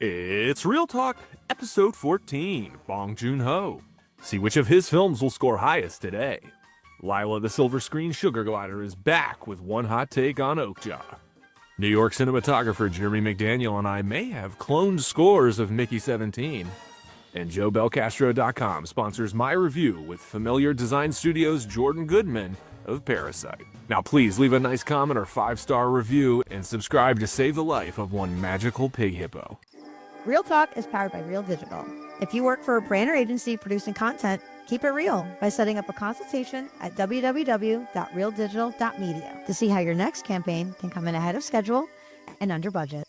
It's Real Talk, episode 14, Bong Joon Ho. See which of his films will score highest today. Lila the Silver Screen Sugar Glider is back with one hot take on Okja. New York cinematographer Jeremy McDaniel and I may have cloned scores of Mickey 17. And JoeBelcastro.com sponsors my review with Familiar Design Studios' Jordan Goodman of Parasite. Now please leave a nice comment or 5-star review and subscribe to save the life of one magical pig hippo. Real Talk is powered by Real Digital. If you work for a brand or agency producing content, keep it real by setting up a consultation at www.realdigital.media to see how your next campaign can come in ahead of schedule and under budget.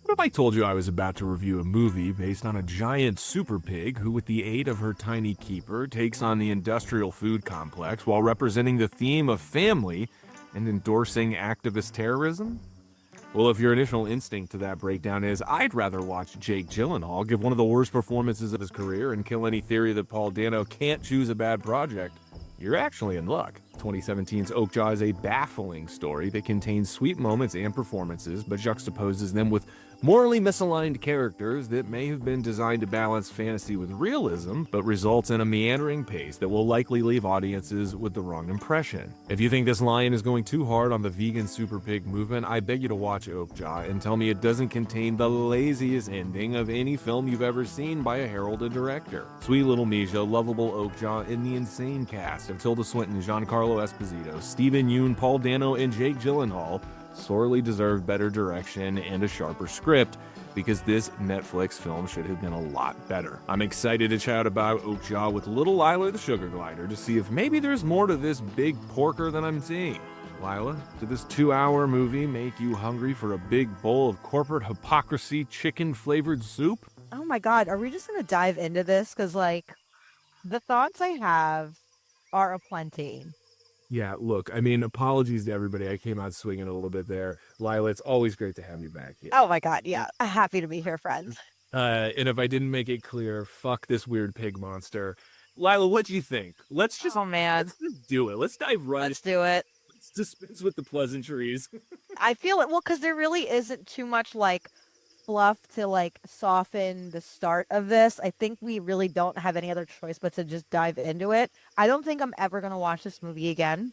What if I told you I was about to review a movie based on a giant super pig who, with the aid of her tiny keeper, takes on the industrial food complex while representing the theme of family and endorsing activist terrorism? Well, if your initial instinct to that breakdown is, I'd rather watch Jake Gyllenhaal give one of the worst performances of his career and kill any theory that Paul Dano can't choose a bad project, you're actually in luck. 2017's Okja is a baffling story that contains sweet moments and performances, but juxtaposes them with morally misaligned characters that may have been designed to balance fantasy with realism, but results in a meandering pace that will likely leave audiences with the wrong impression. If you think this lion is going too hard on the vegan super pig movement, I beg you to watch Okja and tell me it doesn't contain the laziest ending of any film you've ever seen by a heralded director. Sweet little Mija, lovable Okja, and the insane cast of Tilda Swinton, Giancarlo Esposito, Stephen Yeun, Paul Dano, and Jake Gyllenhaal sorely deserve better direction and a sharper script, because this Netflix film should have been a lot better. I'm excited to chat about Okja with little Lila the Sugar Glider to see if maybe there's more to this big porker than I'm seeing. Lila, did this 2-hour movie make you hungry for a big bowl of corporate hypocrisy chicken-flavored soup? Oh my God, are we just going to dive into this? Because, the thoughts I have are aplenty. Yeah, look, I mean, apologies to everybody. I came out swinging a little bit there. Lila, it's always great to have you back here. Oh my God, yeah. Happy to be here, friends. And if I didn't make it clear, fuck this weird pig monster. Lila, what do you think? Let's just let's just do it. Let's dive right. Let's do it. Let's dispense with the pleasantries. I feel it. Well, because there really isn't too much fluff to soften the start of this. I think we really don't have any other choice but to just dive into it. I don't think I'm ever going to watch this movie again.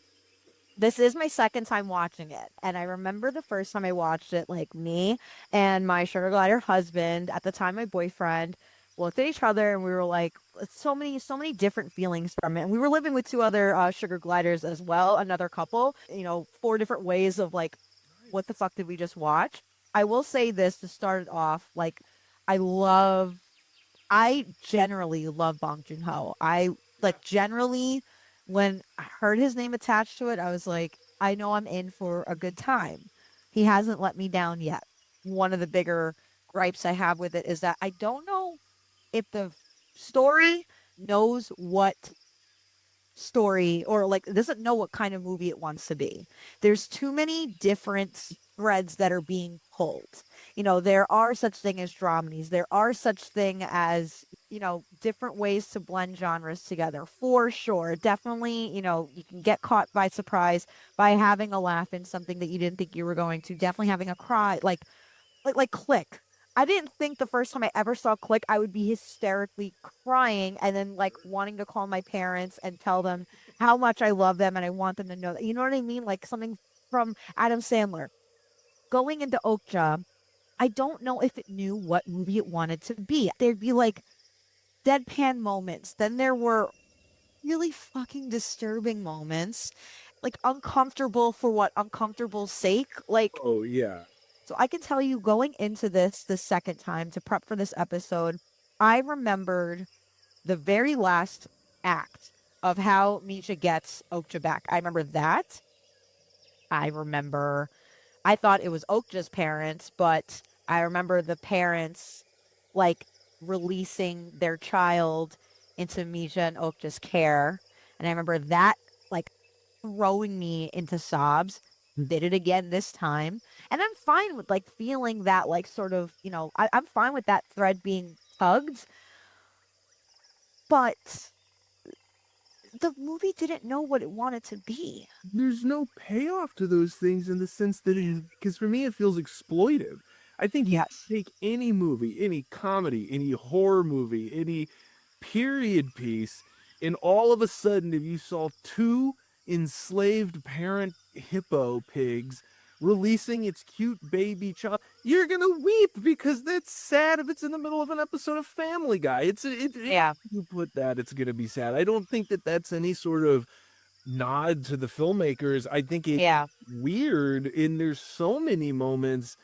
This is my second time watching it. And I remember the first time I watched it, me and my sugar glider husband, at the time my boyfriend, looked at each other and we were like, so many different feelings from it. And we were living with 2 other sugar gliders as well, another couple, 4 different ways of what the fuck did we just watch? I will say this to start it off, I generally love Bong Joon Ho. I generally, when I heard his name attached to it, I was like, I know I'm in for a good time. He hasn't let me down yet. One of the bigger gripes I have with it is that I don't know if the story knows what story or doesn't know what kind of movie it wants to be. There's too many different threads that are being pulled. There are such thing as dramedies. There are such thing as, different ways to blend genres together, for sure. Definitely, you can get caught by surprise by having a laugh in something that you didn't think you were going to. Definitely having a cry, like Click. I didn't think the first time I ever saw Click, I would be hysterically crying and then wanting to call my parents and tell them how much I love them and I want them to know that. You know what I mean? Like something from Adam Sandler. Going into Okja, I don't know if it knew what movie it wanted to be. There'd be deadpan moments. Then there were really fucking disturbing moments, uncomfortable for what uncomfortable's sake. Oh, yeah. So I can tell you, going into this the second time to prep for this episode, I remembered the very last act of how Mija gets Okja back. I remember that. I thought it was Okja's parents, but I remember the parents releasing their child into Mija and Okja's care. And I remember that throwing me into sobs. Did it again this time. And I'm fine with feeling that sort of, I'm fine with that thread being tugged. But the movie didn't know what it wanted to be. There's no payoff to those things in the sense that because for me it feels exploitive. I think you Yes. take any movie, any comedy, any horror movie, any period piece, and all of a sudden, if you saw two enslaved parent hippo pigs releasing its cute baby child, you're gonna weep because that's sad if it's in the middle of an episode of Family Guy. Yeah. You put that, it's gonna be sad. I don't think that that's any sort of nod to the filmmakers. I think it's Yeah. weird, and there's so many moments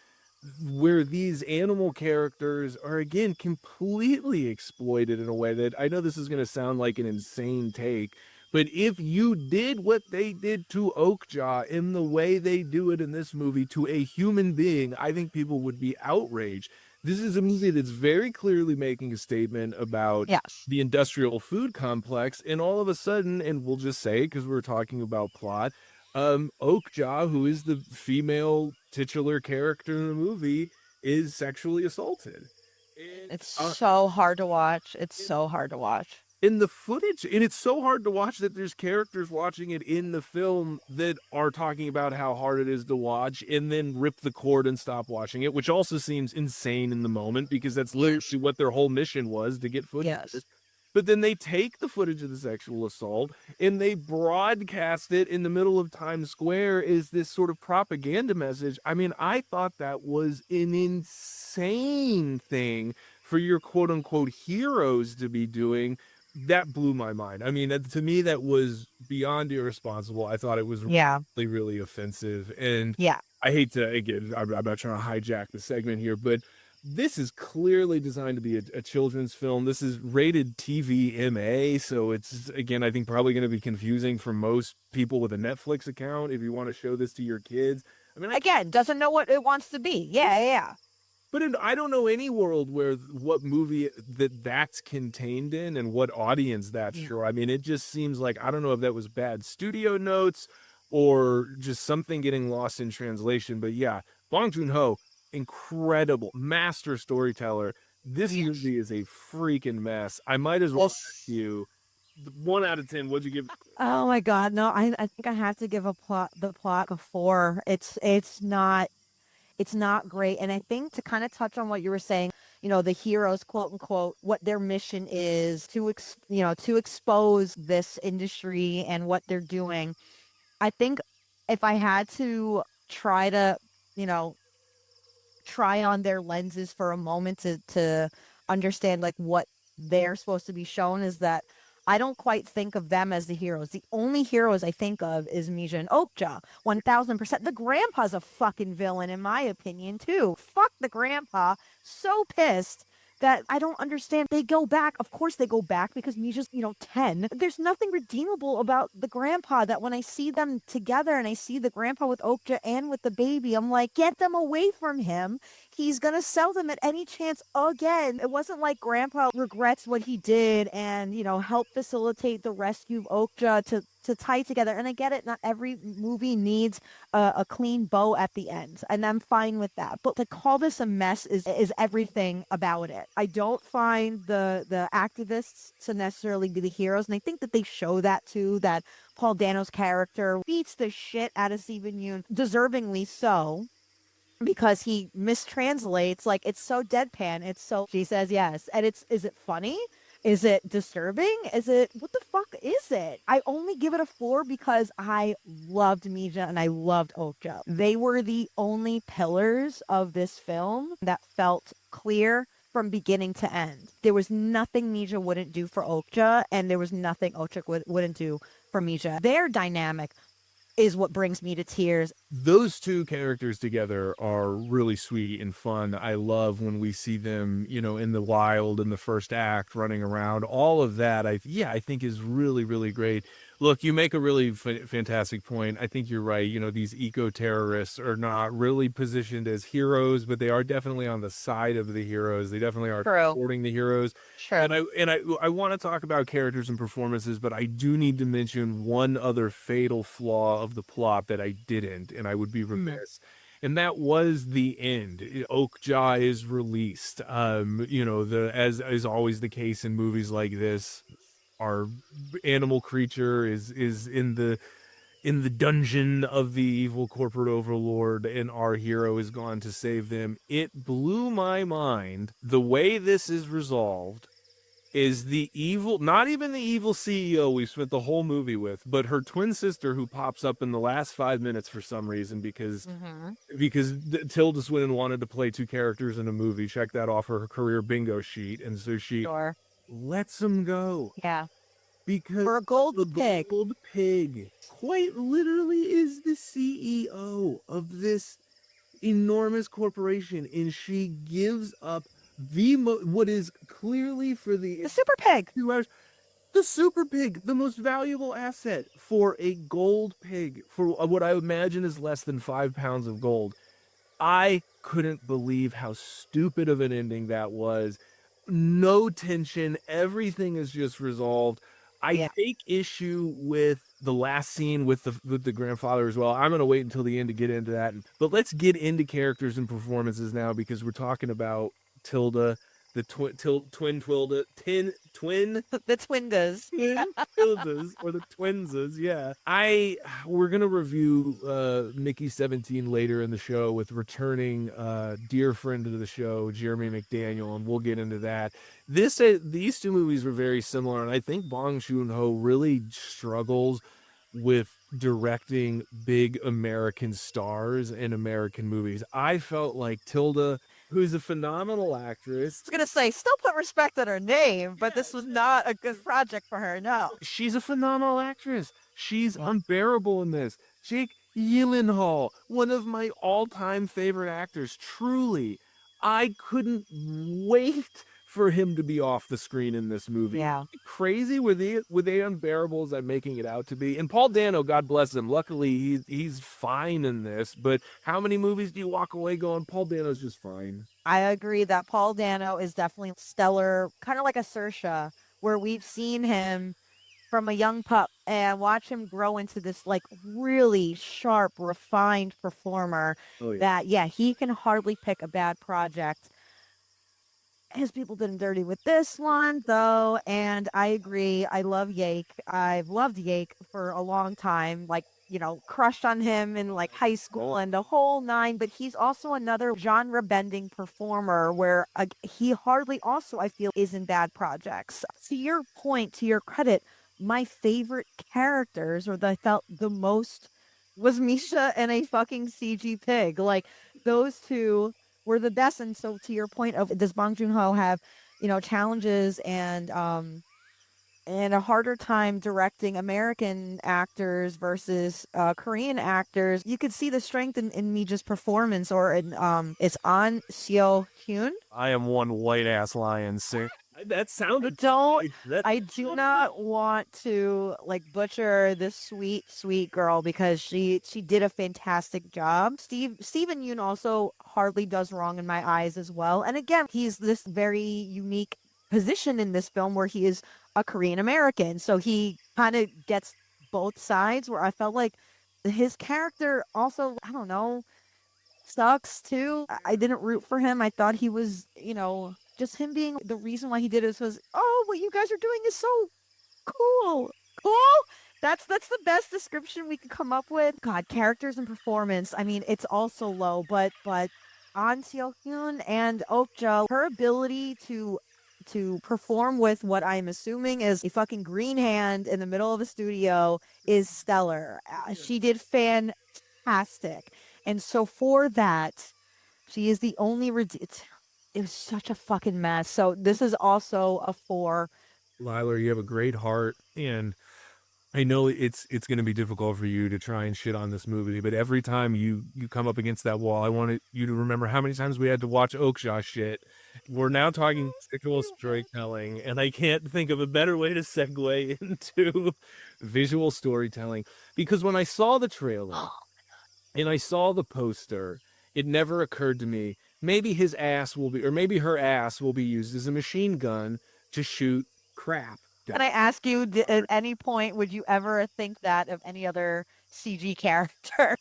where these animal characters are again completely exploited in a way that I know this is going to sound like an insane take, but if you did what they did to Okja in the way they do it in this movie to a human being, I think people would be outraged. This is a movie that's very clearly making a statement about Yes. the industrial food complex, and all of a sudden, and we'll just say because we're talking about plot, Okja, who is the female titular character in the movie, is sexually assaulted. And It's so hard to watch. It's in, so hard to watch. in the footage, and it's so hard to watch that there's characters watching it in the film that are talking about how hard it is to watch and then rip the cord and stop watching it, which also seems insane in the moment because that's Yes. literally what their whole mission was, to get footage of Yes. this. But then they take the footage of the sexual assault and they broadcast it in the middle of Times Square as this sort of propaganda message. I mean, I thought that was an insane thing for your quote unquote heroes to be doing. That blew my mind. I mean, to me, that was beyond irresponsible. I thought it was Yeah. really, really offensive. And Yeah. I hate to, again, I'm not trying to hijack the segment here, but this is clearly designed to be a children's film. This is rated TVMA, so it's again, I think probably going to be confusing for most people with a Netflix account if you want to show this to your kids. I mean, I can't, Again, doesn't know what it wants to be. Yeah. Yeah. but I don't know any world where what movie that's contained in and what audience that's Yeah. sure. I mean, it just seems like I don't know if that was bad studio notes or just something getting lost in translation. But yeah, Bong Joon Ho, incredible master storyteller. This Yes. movie is a freaking mess. I might as well Well, ask you, 1 out of 10. What'd you give? oh my God, no, I think I have to give the plot a 4. It's not great. And I think to kind of touch on what you were saying, the heroes, quote unquote, what their mission is to to expose this industry and what they're doing. I think if I had to try to, you know, try on their lenses for a moment to understand like what they're supposed to be shown is that I don't quite think of them as the heroes. The only heroes I think of is Mija and Okja. 1000%. The grandpa's a fucking villain in my opinion too. Fuck the grandpa. So pissed that I don't understand. They go back. Of course they go back because Mija's, 10. There's nothing redeemable about the grandpa that when I see them together and I see the grandpa with Okja and with the baby, I'm like, get them away from him. He's going to sell them at any chance again. It wasn't like grandpa regrets what he did and, help facilitate the rescue of Okja to tie together. And I get it. Not every movie needs a clean bow at the end, and I'm fine with that. But to call this a mess is everything about it. I don't find the activists to necessarily be the heroes, and I think that they show that too. That Paul Dano's character beats the shit out of Steven Yeun, deservingly so, because he mistranslates. Like, it's so deadpan, it's so she says yes, and is it funny, is it disturbing, is it what the fuck is it? I only give it a 4 because I loved Mija and I loved Okja. They were the only pillars of this film that felt clear from beginning to end. There was nothing Mija wouldn't do for Okja, and there was nothing Okja wouldn't do for Mija. Their dynamic is what brings me to tears. Those two characters together are really sweet and fun. I love when we see them, in the wild in the first act running around. All of that, I think is really, really great. Look, you make a really fantastic point. I think you're right. These eco-terrorists are not really positioned as heroes, but they are definitely on the side of the heroes. They definitely are True. supporting the heroes. True. And I want to talk about characters and performances, but I do need to mention one other fatal flaw of the plot that I didn't, and I would be remiss. And that was the end. Okja is released. As is always the case in movies like this, our animal creature is in in the dungeon of the evil corporate overlord, and our hero is gone to save them. It blew my mind the way this is resolved. Is the evil, not even the evil CEO we spent the whole movie with, but her twin sister who pops up in the last 5 minutes for some reason Mm-hmm. because Tilda Swinton wanted to play two characters in a movie. Check that off her career bingo sheet, and so she Sure. lets him go Yeah. because For a gold the pig. gold pig quite literally is the CEO of this enormous corporation, and she gives up what is clearly for the The super pig. 2 hours the super pig, the most valuable asset for a gold pig for what I imagine is less than 5 pounds of gold. I couldn't believe how stupid of an ending that was. No tension, everything is just resolved. I Yeah. take issue with the last scene with the grandfather as well. I'm going to wait until the end to get into that. But let's get into characters and performances now because we're talking about Tilda, the twin Twilda, twin The Twindas. twin Tildas or the twinses, yeah. We're gonna review Mickey 17 later in the show with returning dear friend of the show, Jeremy McDaniel, and we'll get into that. These two movies were very similar, and I think Bong Joon Ho really struggles with directing big American stars in American movies. I felt like Tilda, who's a phenomenal actress, I was gonna say, still put respect on her name, but this was not a good project for her. No. she's a phenomenal actress. She's Yeah. unbearable in this. Jake Gyllenhaal, one of my all-time favorite actors, truly. I couldn't wait for him to be off the screen in this movie. Yeah. Crazy were they unbearable as I'm making it out to be? And Paul Dano, God bless him. Luckily, he's fine in this. But how many movies do you walk away going, Paul Dano's just fine? I agree that Paul Dano is definitely stellar, kind of like a Saoirse, where we've seen him from a young pup and watch him grow into this like really sharp, refined performer Oh yeah. that, yeah, he can hardly pick a bad project. His people did him dirty with this one, though, and I agree. I love Yake. I've loved Yake for a long time, like, crushed on him in like high school and the whole nine, but he's also another genre bending performer where he hardly also, I feel, is in bad projects. To your point, to your credit, my favorite characters, or that I felt the most, was Misha and a fucking CG pig. Like, those two were the best. And so to your point of, does Bong Joon-ho have, challenges and a harder time directing American actors versus Korean actors? You could see the strength in Mija's performance, or in it's On Seo Hyun. I am one white ass lion, sir. That sounded Don't that I do not want to like butcher this sweet, sweet girl because she did a fantastic job. Steven Yeun also hardly does wrong in my eyes as well. And again, he's this very unique position in this film where he is a Korean American. So he kind of gets both sides, where I felt like his character also, I don't know, sucks too. I didn't root for him. I thought he was, just him being the reason why he did it was, oh, what you guys are doing is so cool. Cool? That's the best description we could come up with. God, characters and performance. I mean, it's also low, but An Seo Hyun and Okja, her ability to perform with what I'm assuming is a fucking green hand in the middle of a studio is stellar. She did fantastic. And so for that, she is the only it was such a fucking mess. So this is also a 4. Liler, you have a great heart, and I know it's going to be difficult for you to try and shit on this movie, but every time you come up against that wall, I wanted you to remember how many times we had to watch Okja shit. We're now talking visual storytelling, and I can't think of a better way to segue into visual storytelling because when I saw the trailer and I saw the poster, it never occurred to me maybe his ass will be, or maybe her ass will be used as a machine gun to shoot crap. Can I ask you, at any point, would you ever think that of any other CG character?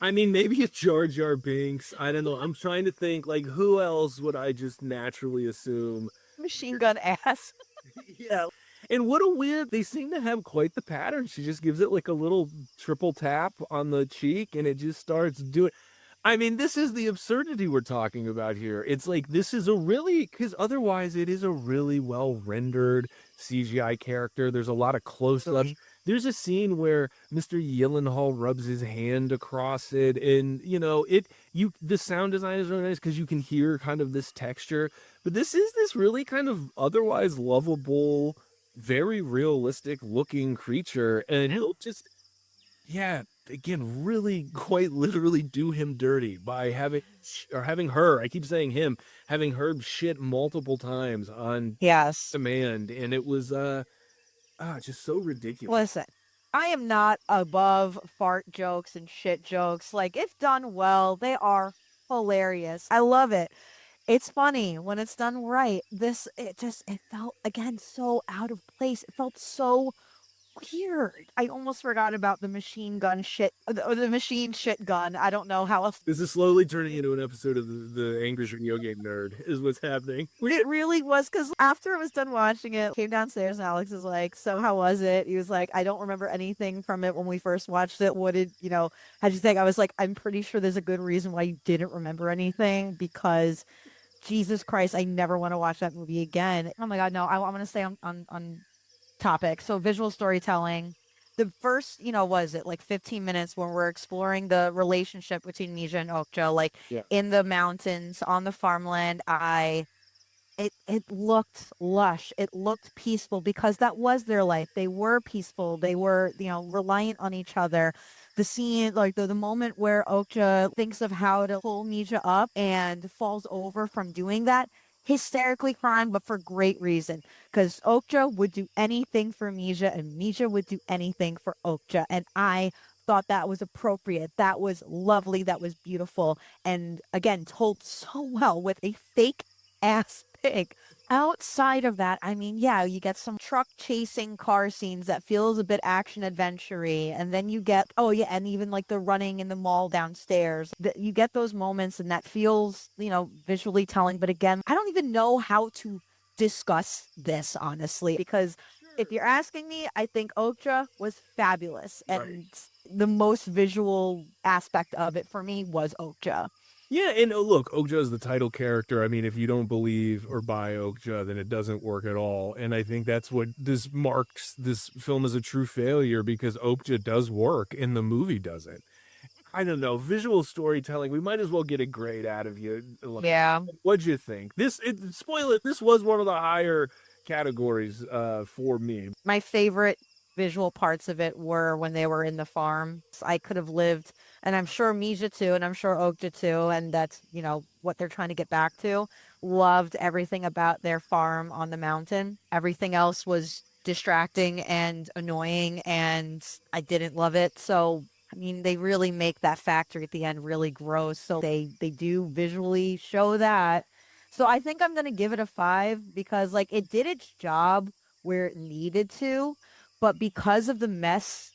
I mean, maybe it's Jar Jar Binks. I don't know. I'm trying to think, like, who else would I just naturally assume? Machine gun ass. Yeah. And what a weird, they seem to have quite the pattern. She just gives it like a little triple tap on the cheek and it just starts doing. I mean, this is the absurdity we're talking about here. It's like this is a really, because otherwise it is a really well rendered CGI character. There's a lot of close ups. There's a scene where Mr. Gyllenhaal rubs his hand across it, and the sound design is really nice because you can hear kind of this texture. But this is this really kind of otherwise lovable, very realistic looking creature, and he'll just, yeah, again, really quite literally do him dirty by having her, I keep saying him, having her shit multiple times on Yes. demand, and it was just so ridiculous. Listen, I am not above fart jokes and shit jokes. Like, if done well, they are hilarious. I love it. It's funny when it's done right. It felt, again, so out of place. It felt so weird. I almost forgot about the machine gun shit, or the machine shit gun. I don't know how else. This is slowly turning into an episode of the Angry Video Game Nerd, is what's happening. It really was, because after I was done watching it, came downstairs and Alex is like, "So how was it?" He was like, "I don't remember anything from it when we first watched it. How'd you think?" I was like, "I'm pretty sure there's a good reason why you didn't remember anything, because Jesus Christ, I never want to watch that movie again." Oh my God, no, I want to stay on topic. So visual storytelling. The first, was it like 15 minutes when we're exploring the relationship between Mija and Okja, like Yeah. in the mountains on the farmland. It looked lush. It looked peaceful because that was their life. They were peaceful. They were, reliant on each other. The scene, like the moment where Okja thinks of how to pull Mija up and falls over from doing that, hysterically crying, but for great reason. Because Okja would do anything for Mija, and Mija would do anything for Okja. And I thought that was appropriate. That was lovely. That was beautiful. And again, told so well with a fake ass pig. Outside of that, I mean, yeah, you get some truck chasing car scenes that feels a bit action adventure-y, and then you get, oh yeah, and even like the running in the mall downstairs. You get those moments, and that feels, visually telling. But again, I don't even know how to discuss this honestly, because if you're asking me, I think Okja was fabulous, Right. and the most visual aspect of it for me was Okja. Yeah, and look, Okja is the title character. I mean, if you don't believe or buy Okja, then it doesn't work at all. And I think that's what this marks this film as a true failure, because Okja does work and the movie doesn't. I don't know. Visual storytelling, we might as well get a grade out of you. Yeah. What'd you think? Spoil it, this was one of the higher categories for me. My favorite visual parts of it were when they were in the farm. I could have lived, and I'm sure Mija too, and I'm sure Okja too, and that's, what they're trying to get back to. Loved everything about their farm on the mountain. Everything else was distracting and annoying, and I didn't love it. So, I mean, they really make that factory at the end really gross. So they do visually show that. So I think I'm gonna give it a 5, because like it did its job where it needed to, but because of the mess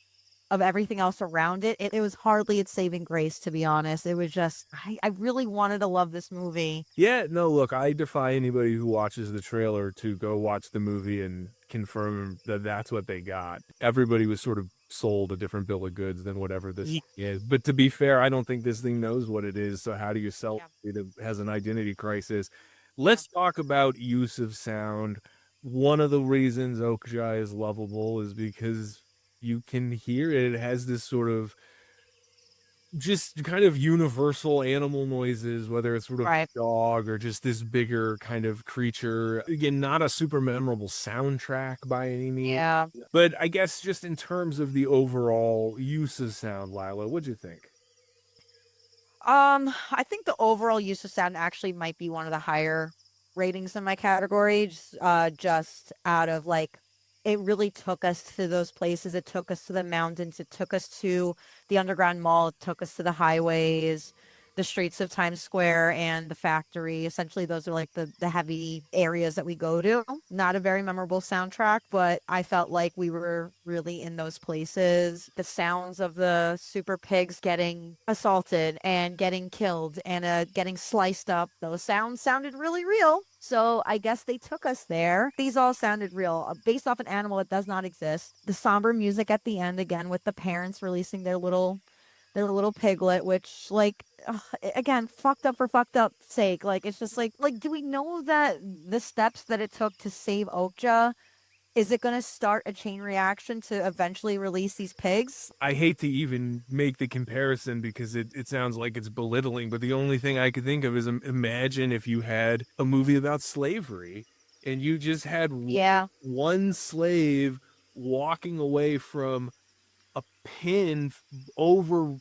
of everything else around it was hardly its saving grace, to be honest. It was just, I really wanted to love this movie. Yeah, no, look, I defy anybody who watches the trailer to go watch the movie and confirm that that's what they got. Everybody was sort of sold a different bill of goods than whatever this is. But to be fair, I don't think this thing knows what it is. So how do you sell it? It has an identity crisis. Let's talk about use of sound. One of the reasons Okja is lovable is because you can hear it. It has this sort of just kind of universal animal noises, whether it's sort of Right. dog or just this bigger kind of creature. Again, not a super memorable soundtrack by any means. Yeah. But I guess just in terms of the overall use of sound, Lila, what'd you think? I think the overall use of sound actually might be one of the higher ratings in my category. Just out of like, it really took us to those places. It took us to the mountains. It took us to the underground mall. It took us to the highways. the streets of Times Square and the factory. Essentially, those are like the heavy areas that we go to. Not a very memorable soundtrack, but I felt like we were really in those places. The sounds of the super pigs getting assaulted and getting killed and getting sliced up, those sounds sounded really real. So I guess they took us there. These all sounded real, based off an animal that does not exist. The somber music at the end, again, with the parents releasing their little piglet, which like again, fucked up for fucked up sake. Like it's just like do we know that the steps that it took to save Okja, is it going to start a chain reaction to eventually release these pigs? I hate to even make the comparison because it sounds like it's belittling, but the only thing I could think of is imagine if you had a movie about slavery and you just had Yeah. one slave walking away from a pen over,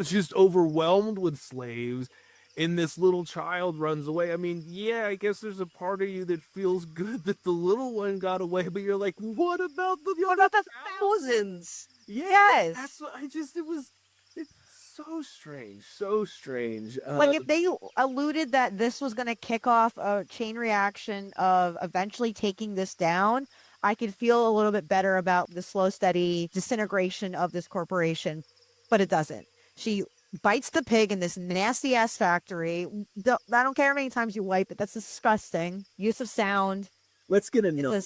just overwhelmed with slaves, and this little child runs away. I mean, yeah, I guess there's a part of you that feels good that the little one got away, but you're like, what about the What other about the thousands? Yeah, that's Yes. what I just, it's so strange, so strange. Like if they alluded that this was going to kick off a chain reaction of eventually taking this down, I could feel a little bit better about the slow, steady disintegration of this corporation, but it doesn't. She bites the pig in this nasty ass factory. I don't care how many times you wipe it. That's disgusting. Use of sound. Let's get a It's number.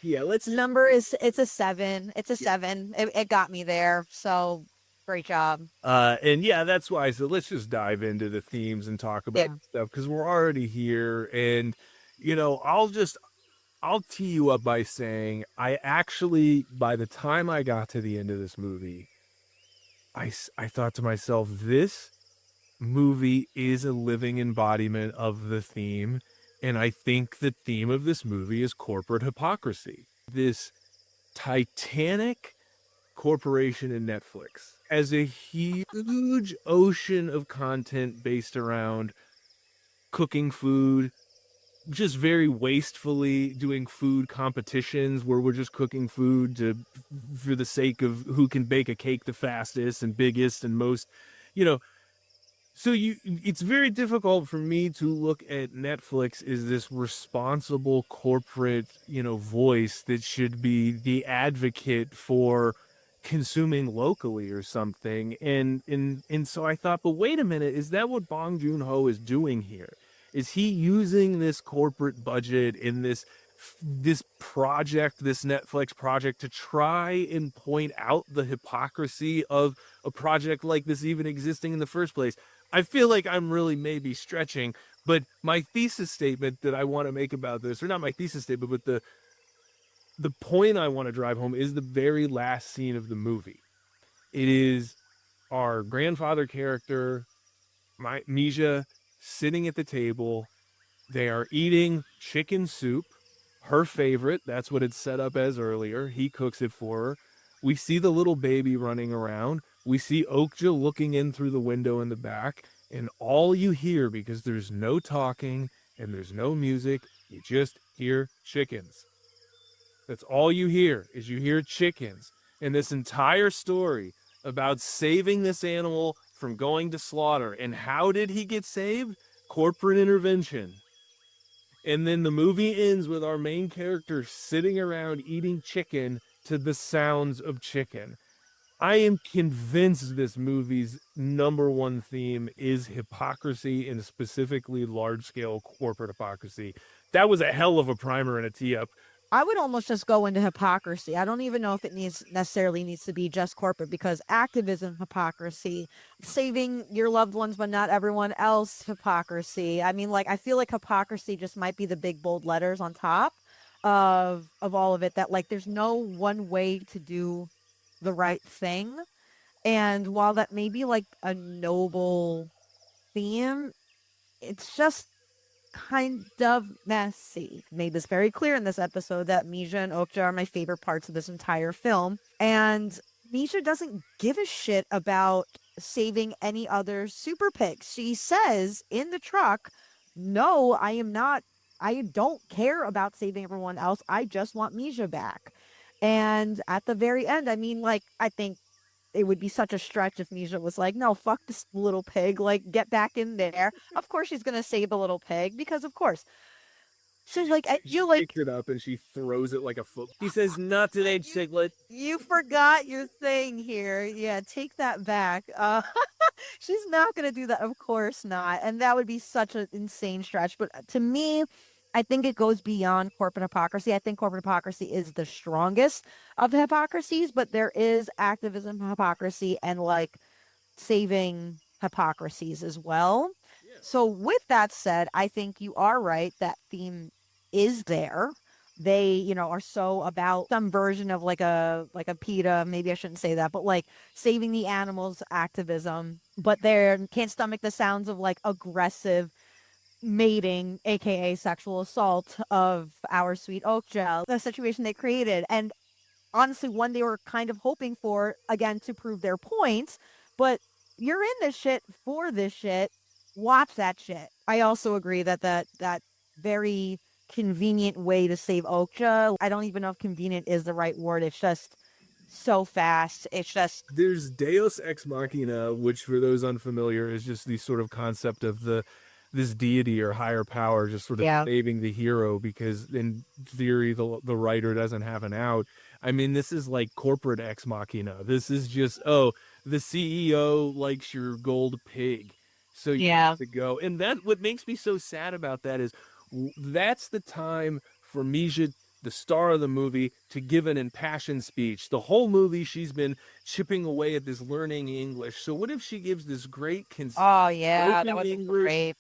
Yeah, let's. number is it's a 7. It's a 7. It got me there. So great job. And yeah, that's why. So let's just dive into the themes and talk about Yeah. stuff because we're already here. And I'll tee you up by saying I actually, by the time I got to the end of this movie, I thought to myself, this movie is a living embodiment of the theme. And I think the theme of this movie is corporate hypocrisy. This titanic corporation in Netflix as a huge ocean of content based around cooking food, just very wastefully doing food competitions where we're just cooking food for the sake of who can bake a cake the fastest and biggest and most, you know, so it's very difficult for me to look at Netflix as this responsible corporate, voice that should be the advocate for consuming locally or something. And so I thought, but wait a minute, is that what Bong Joon Ho is doing here? Is he using this corporate budget in this project, this Netflix project, to try and point out the hypocrisy of a project like this even existing in the first place? I feel like I'm really maybe stretching, but my thesis statement that I want to make about this, or not my thesis statement, but the point I want to drive home is the very last scene of the movie. It is our grandfather character, Mija, sitting at the table. They are eating chicken soup, her favorite. That's what it's set up as earlier. He cooks it for her. We see the little baby running around. We see Okja looking in through the window in the back. And all you hear, because there's no talking and there's no music, you just hear chickens. That's all you hear, is you hear chickens. And this entire story about saving this animal from going to slaughter. And how did he get saved? Corporate intervention. And then the movie ends with our main character sitting around eating chicken to the sounds of chicken. I am convinced this movie's number one theme is hypocrisy, and specifically large scale corporate hypocrisy. That was a hell of a primer and a tee up. I would almost just go into hypocrisy. I don't even know if it necessarily needs to be just corporate, because activism hypocrisy, saving your loved ones but not everyone else hypocrisy. I mean, like I feel like hypocrisy just might be the big bold letters on top of all of it, that like there's no one way to do the right thing. And while that may be like a noble theme, it's just kind of messy. Made this very clear in this episode that Mija and Okja are my favorite parts of this entire film. And Mija doesn't give a shit about saving any other super pigs. She says in the truck, no, I am not. I don't care about saving everyone else. I just want Mija back. And at the very end, I mean, like, I think it would be such a stretch if Mija was like, no, fuck this little pig, like get back in there. Of course she's gonna save the little pig because of course. She's like, I She feel like picks it up and she throws it like a foot. He says, "Not today, Chiclet." you forgot your thing here. Yeah, take that back. She's not gonna do that, of course not. And that would be such an insane stretch. But to me, I think it goes beyond corporate hypocrisy. I think corporate hypocrisy is the strongest of the hypocrisies, but there is activism hypocrisy and like saving hypocrisies as well. Yeah. So with that said, I think you are right. That theme is there. They, are so about some version of like a PETA, maybe I shouldn't say that, but like saving the animals activism, but they can't stomach the sounds of like aggressive mating, aka sexual assault of our sweet Okja, the situation they created. And honestly one they were kind of hoping for again to prove their points, but you're in this shit for this shit. Watch that shit. I also agree that that very convenient way to save Okja. I don't even know if convenient is the right word. It's just so fast. It's just There's Deus Ex Machina, which for those unfamiliar is just the sort of concept of this deity or higher power just sort of yeah. saving the hero because in theory the writer doesn't have an out. I mean, this is like corporate ex machina. This is just, oh, the CEO likes your gold pig, so you Yeah. have to go. And that what makes me so sad about that is that's the time for Mija, the star of the movie, to give an impassioned speech. The whole movie she's been chipping away at this learning English. So what if she gives this great Oh yeah, that broken would be English great.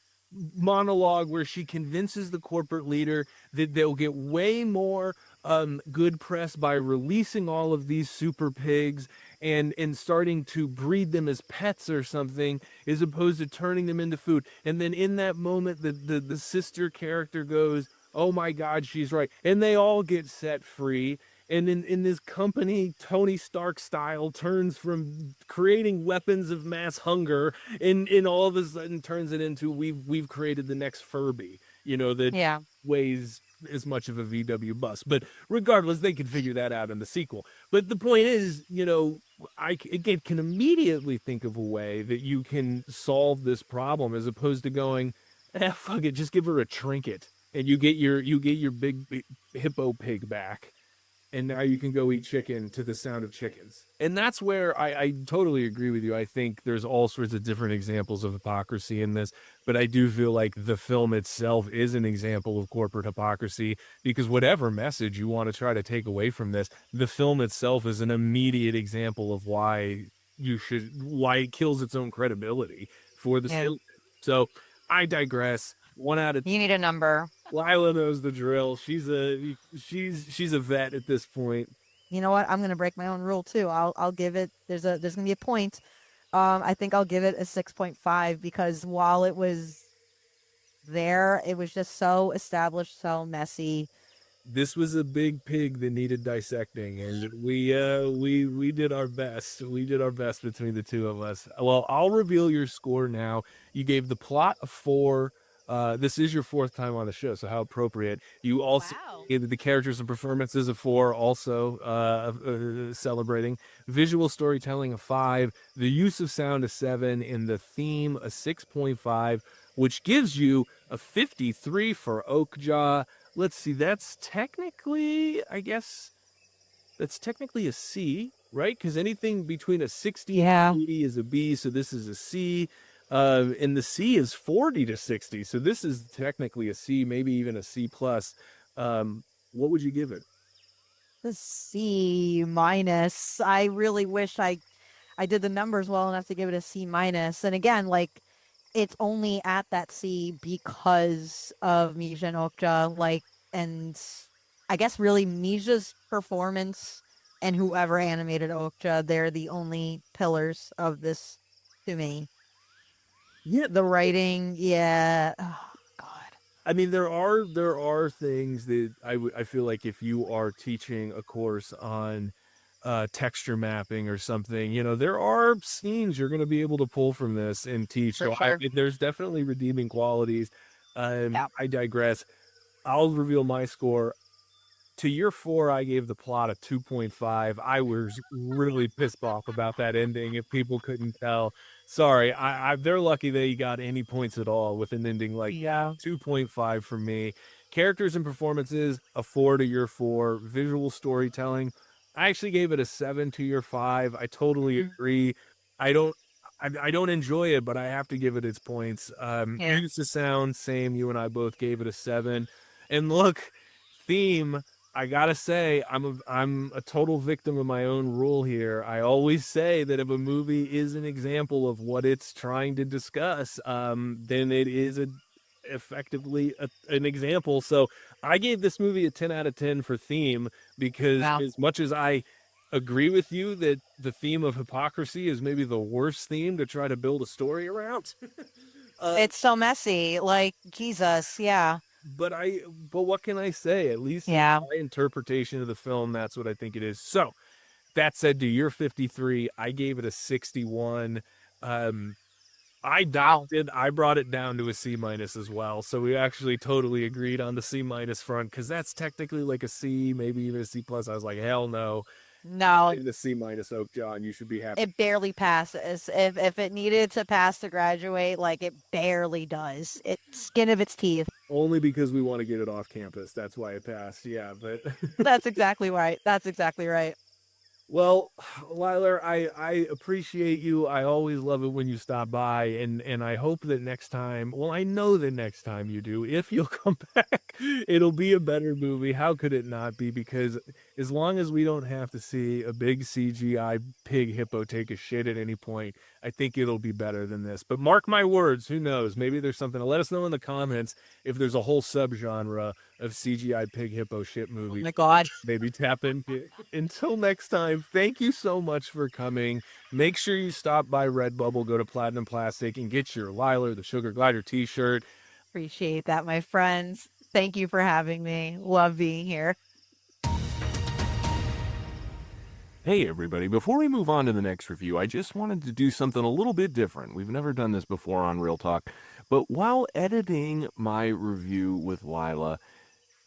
monologue where she convinces the corporate leader that they'll get way more good press by releasing all of these super pigs and starting to breed them as pets or something as opposed to turning them into food. And then in that moment the sister character goes, oh my god, she's right, and they all get set free. And in this company, Tony Stark style, turns from creating weapons of mass hunger and all of a sudden turns it into we've created the next Furby, that Yeah. weighs as much of a VW bus. But regardless, they can figure that out in the sequel. But the point is, I can immediately think of a way that you can solve this problem as opposed to going, fuck it, just give her a trinket and you get your big hippo pig back, and now you can go eat chicken to the sound of chickens. And that's where I totally agree with you. I think there's all sorts of different examples of hypocrisy in this, but I do feel like the film itself is an example of corporate hypocrisy because whatever message you want to try to take away from this, the film itself is an immediate example of why it kills its own credibility for the Yeah. sale. So I digress. 1 out of You need a number. Lila knows the drill. She's a vet at this point. You know what? I'm gonna break my own rule too. I'll give it. There's gonna be a point. I think I'll give it a 6.5 because while it was there, it was just so established, so messy. This was a big pig that needed dissecting, and we did our best. We did our best between the two of us. Well, I'll reveal your score now. You gave the plot a 4. This is your 4th time on the show, so how appropriate. You also Wow. gave the characters and performances a 4, also celebrating. Visual storytelling a 5, the use of sound a 7, and the theme a 6.5, which gives you a 53 for Okja. Let's see, that's technically a C, right? Because anything between a 60 and Yeah. 80 is a B, so this is a C. And the C is 40 to 60, so this is technically a C, maybe even a C plus. What would you give it? The C minus. I really wish I did the numbers well enough to give it a C minus. And again, like it's only at that C because of Mija and Okja, like, and I guess really Mija's performance and whoever animated Okja, they're the only pillars of this to me. Yeah, The writing, yeah. Oh God. I mean, there are things that I feel like if you are teaching a course on texture mapping or something, there are scenes you're going to be able to pull from this and teach. For So sure. there's definitely redeeming qualities. Yeah. I digress. I'll reveal my score. To your 4, I gave the plot a 2.5. I was really pissed off about that ending, if people couldn't tell. Sorry, they're lucky they got any points at all with an ending like Yeah. 2.5 for me. Characters and performances, a 4 to your 4. Visual storytelling, I actually gave it a 7 to your 5. I totally Mm. agree. I don't I don't enjoy it, but I have to give it its points. Yeah. Use the sound, same. You and I both gave it a 7. And look, theme, I gotta say, I'm a total victim of my own rule here. I always say that if a movie is an example of what it's trying to discuss, then it is effectively an example. So I gave this movie a 10 out of 10 for theme because Wow. as much as I agree with you that the theme of hypocrisy is maybe the worst theme to try to build a story around. uh, It's so messy. Like, Jesus. Yeah. but what can I say? At least in Yeah. my interpretation of the film, that's what I think it is. So that said, to your 53, I gave it a 61. Um, I Wow. docked it. I brought it down to a C minus as well. So we actually totally agreed on the C minus front because that's technically like a C, maybe even a C plus. I was like, hell no. No, In the C minus, Okja, and you should be happy. it barely passes. If it needed to pass to graduate, like it barely does. It skin of its teeth. Only because we want to get it off campus. That's why it passed. Yeah, but That's exactly right. That's exactly right. well, Liler, I appreciate you. I always love it when you stop by, and I hope that next time, well, I know that next time you do, if you'll come back, it'll be a better movie. How could it not be? Because as long as we don't have to see a big CGI pig hippo take a shit at any point, I think it'll be better than this. But mark my words, who knows? Maybe there's something. Let us know in the comments if there's a whole subgenre of CGI pig hippo shit Oh movies. my God. Maybe tap into. Until next time, thank you so much for coming. Make sure you stop by Redbubble, go to Platinum Plastic, and get your Liler the Sugar Glider t-shirt. Appreciate that, my friends. Thank you for having me. Love being here. Hey everybody, before we move on to the next review, I just wanted to do something a little bit different. We've never done this before on Real Talk, but while editing my review with Lila,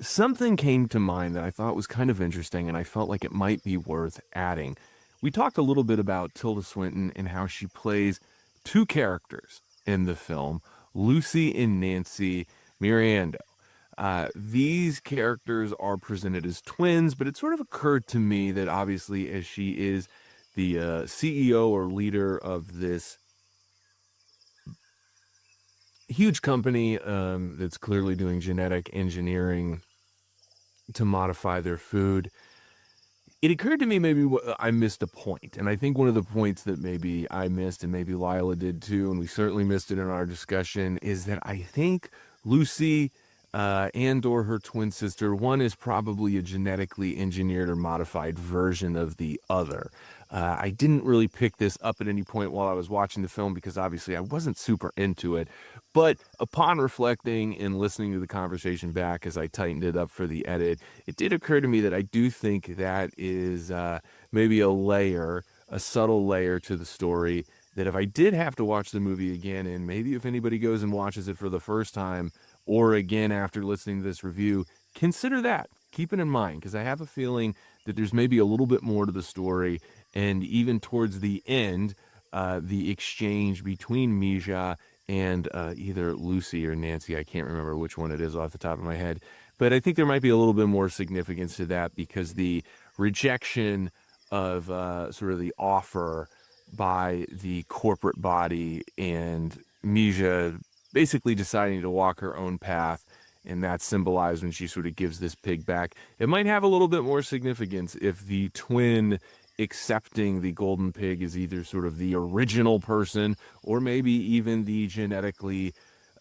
something came to mind that I thought was kind of interesting and I felt like it might be worth adding. We talked a little bit about Tilda Swinton and how she plays two characters in the film, Lucy and Nancy Miranda. These characters are presented as twins, but it sort of occurred to me that obviously, as she is the CEO or leader of this huge company that's clearly doing genetic engineering to modify their food, it occurred to me maybe I missed a point. And I think one of the points that maybe I missed, and maybe Lila did too, and we certainly missed it in our discussion, is that I think Lucy and or her twin sister, one is probably a genetically engineered or modified version of the other. I didn't really pick this up at any point while I was watching the film because obviously I wasn't super into it. But upon reflecting and listening to the conversation back as I tightened it up for the edit, it did occur to me that I do think that is maybe a layer, a subtle layer to the story that if I did have to watch the movie again, and maybe if anybody goes and watches it for the first time or again after listening to this review, consider that. Keep it in mind because I have a feeling that there's maybe a little bit more to the story. And even towards the end, the exchange between Mija and either Lucy or Nancy, I can't remember which one it is off the top of my head, but I think there might be a little bit more significance to that because the rejection of sort of the offer by the corporate body and Mija basically deciding to walk her own path, and that's symbolized when she sort of gives this pig back. It might have a little bit more significance if the twin accepting the golden pig is either sort of the original person or maybe even the genetically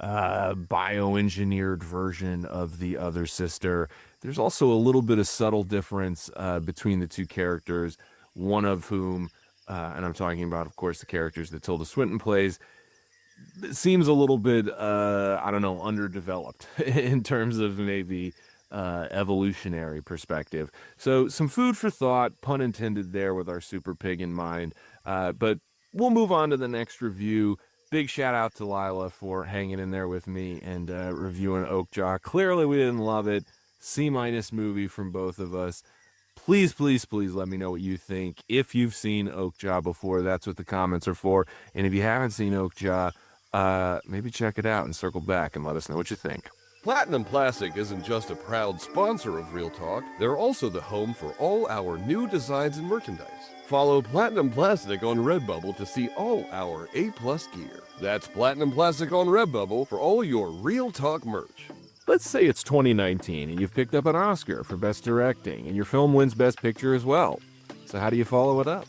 bioengineered version of the other sister. There's also a little bit of subtle difference between the two characters, one of whom, and I'm talking about, of course, the characters that Tilda Swinton plays, seems a little bit, I don't know, underdeveloped in terms of maybe evolutionary perspective. So some food for thought, pun intended there with our super pig in mind. But we'll move on to the next review. Big shout out to Lila for hanging in there with me and reviewing Okja. Clearly we didn't love it. C- movie from both of us. Please, please, please let me know what you think. If you've seen Okja before, that's what the comments are for. And if you haven't seen Okja, maybe check it out and circle back and let us know what you think. Platinum Plastic isn't just a proud sponsor of Real Talk, they're also the home for all our new designs and merchandise. Follow Platinum Plastic on Redbubble to see all our A-plus gear. That's Platinum Plastic on Redbubble for all your Real Talk merch. Let's say it's 2019 and you've picked up an Oscar for Best Directing and your film wins Best Picture as well. So how do you follow it up?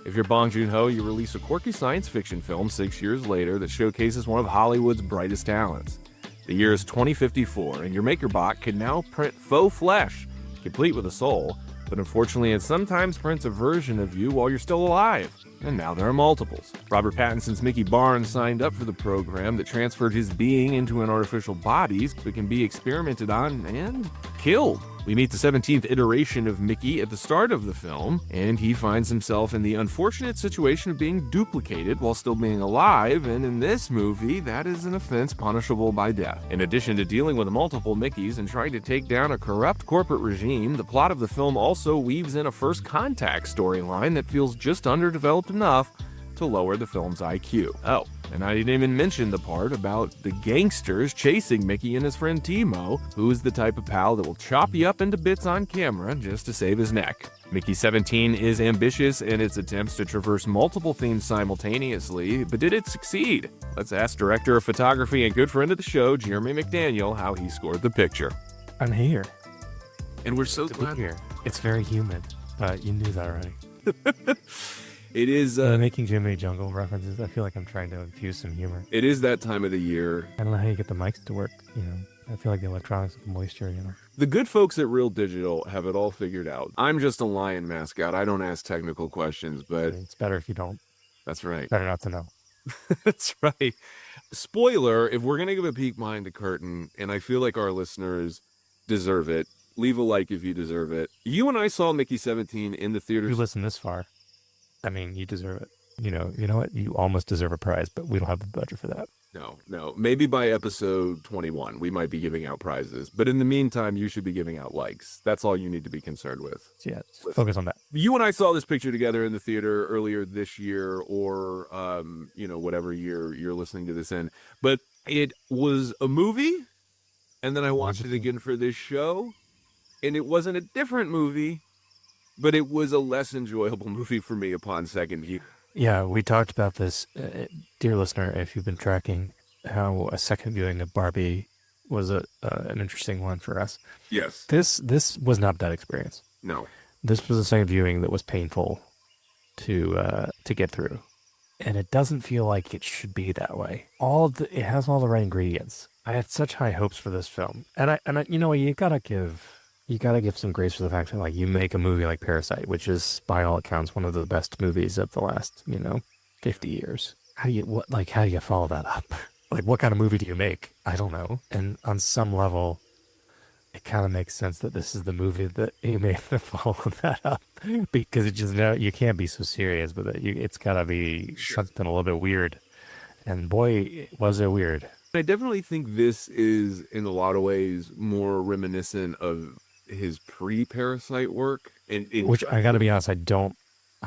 If you're Bong Joon Ho, you release a quirky science fiction film 6 years later that showcases one of Hollywood's brightest talents. The year is 2054 and your MakerBot can now print faux flesh, complete with a soul, but unfortunately it sometimes prints a version of you while you're still alive. And now there are multiples. Robert Pattinson's Mickey Barnes signed up for the program that transferred his being into an artificial body so it can be experimented on and killed. We meet the 17th iteration of Mickey at the start of the film, and he finds himself in the unfortunate situation of being duplicated while still being alive, and in this movie, that is an offense punishable by death. In addition to dealing with multiple Mickeys and trying to take down a corrupt corporate regime, the plot of the film also weaves in a first contact storyline that feels just underdeveloped enough to lower the film's IQ. Oh, and I didn't even mention the part about the gangsters chasing Mickey and his friend Timo, who is the type of pal that will chop you up into bits on camera just to save his neck. Mickey 17 is ambitious in its attempts to traverse multiple themes simultaneously, but did it succeed? Let's ask director of photography and good friend of the show, Jeremy McDaniel, how he scored the picture. I'm here. And we're so To glad be here. It's very humid, but you knew that already. it is. Making Jimmy Jungle references, I feel like I'm trying to infuse some humor. It is that time of the year. I don't know how you get the mics to work, you know. I feel like the electronics with the moisture, you know. The good folks at Real Digital have it all figured out. I'm just a lion mascot. I don't ask technical questions, but It's better if you don't. that's right. Better not to know. That's right. Spoiler, if we're going to give a peek behind the curtain, and I feel like our listeners deserve it, leave a like if you deserve it. You and I saw Mickey 17 in the If theaters. you listen this far, I mean, you deserve it. You know what? You almost deserve a prize, but we don't have the budget for that. No. Maybe by episode 21, we might be giving out prizes. But in the meantime, you should be giving out likes. That's all you need to be concerned with. So yeah, just focus on that. You and I saw this picture together in the theater earlier this year, or whatever year you're listening to this in. But it was a movie, and then I watched it again for this show, and it wasn't a different movie, but it was a less enjoyable movie for me upon second view. Yeah, we talked about this, dear listener, if you've been tracking, how a second viewing of Barbie was an interesting one for us. Yes. This was not that experience. No. This was a second viewing that was painful to get through, and it doesn't feel like it should be that way. It has all the right ingredients. I had such high hopes for this film, and I you know, you gotta give some grace for the fact that, like, you make a movie like Parasite, which is by all accounts one of the best movies of the last 50 years. How do you follow that up? Like, what kind of movie do you make? I don't know. And on some level, it kind of makes sense that this is the movie that you made to follow that up, because it just, you can't be so serious, but it's gotta be something a little bit weird. And boy, was it weird. I definitely think this is, in a lot of ways, more reminiscent of his pre-Parasite work. Which, I gotta be honest, I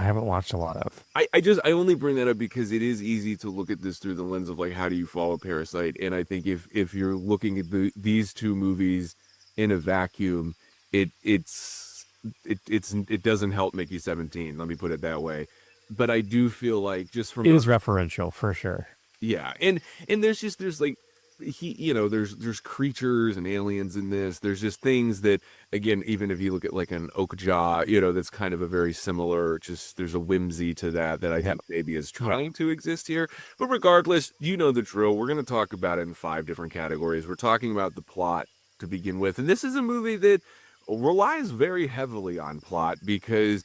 haven't watched a lot of. I only bring that up because it is easy to look at this through the lens of, like, how do you follow Parasite? And I think if you're looking at these two movies in a vacuum, it doesn't help Mickey 17. Let me put it that way. But I do feel like, just from It is referential for sure. Yeah, and there's creatures and aliens in this. There's just things that, again, even if you look at like an Okja, that's kind of a very similar, just there's a whimsy to that I think maybe is trying to exist here. But regardless, you know the drill. We're going to talk about it in 5 different categories. We're talking about the plot to begin with. And this is a movie that relies very heavily on plot because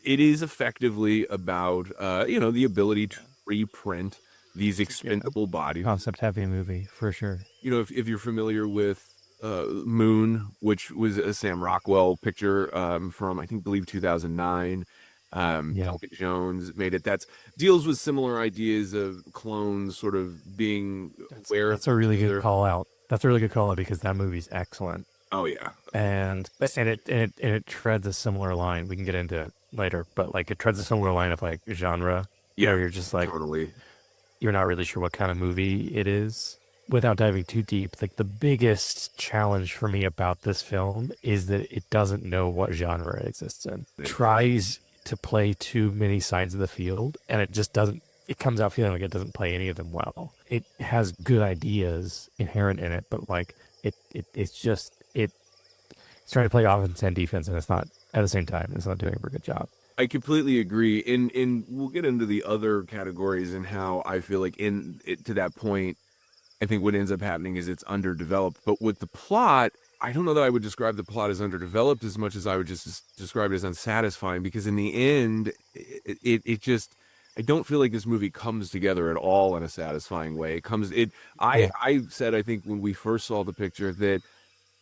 it is effectively about, the ability to reprint these expendable bodies. Concept heavy movie for sure. If you're familiar with Moon, which was a Sam Rockwell picture from, I believe 2009. Elton Jones made it. That deals with similar ideas of clones sort of being aware. That's a really good call out. That's a really good call out because that movie's excellent. Oh yeah. and it treads a similar line. We can get into it later, but like it treads a similar line of like genre. Yeah. Where you're just like Totally. you're not really sure what kind of movie it is. Without diving too deep, like the biggest challenge for me about this film is that it doesn't know what genre it exists in. It tries to play too many sides of the field, and it just doesn't. It comes out feeling like it doesn't play any of them well. It has good ideas inherent in it, but like it's just it's trying to play offense and defense, and it's not at the same time. It's not doing a very good job. I completely agree. And we'll get into the other categories and how I feel like in it to that point, I think what ends up happening is it's underdeveloped. But with the plot, I don't know that I would describe the plot as underdeveloped as much as I would just describe it as unsatisfying, because in the end, it just I don't feel like this movie comes together at all in a satisfying way. Yeah. I said, I think when we first saw the picture, that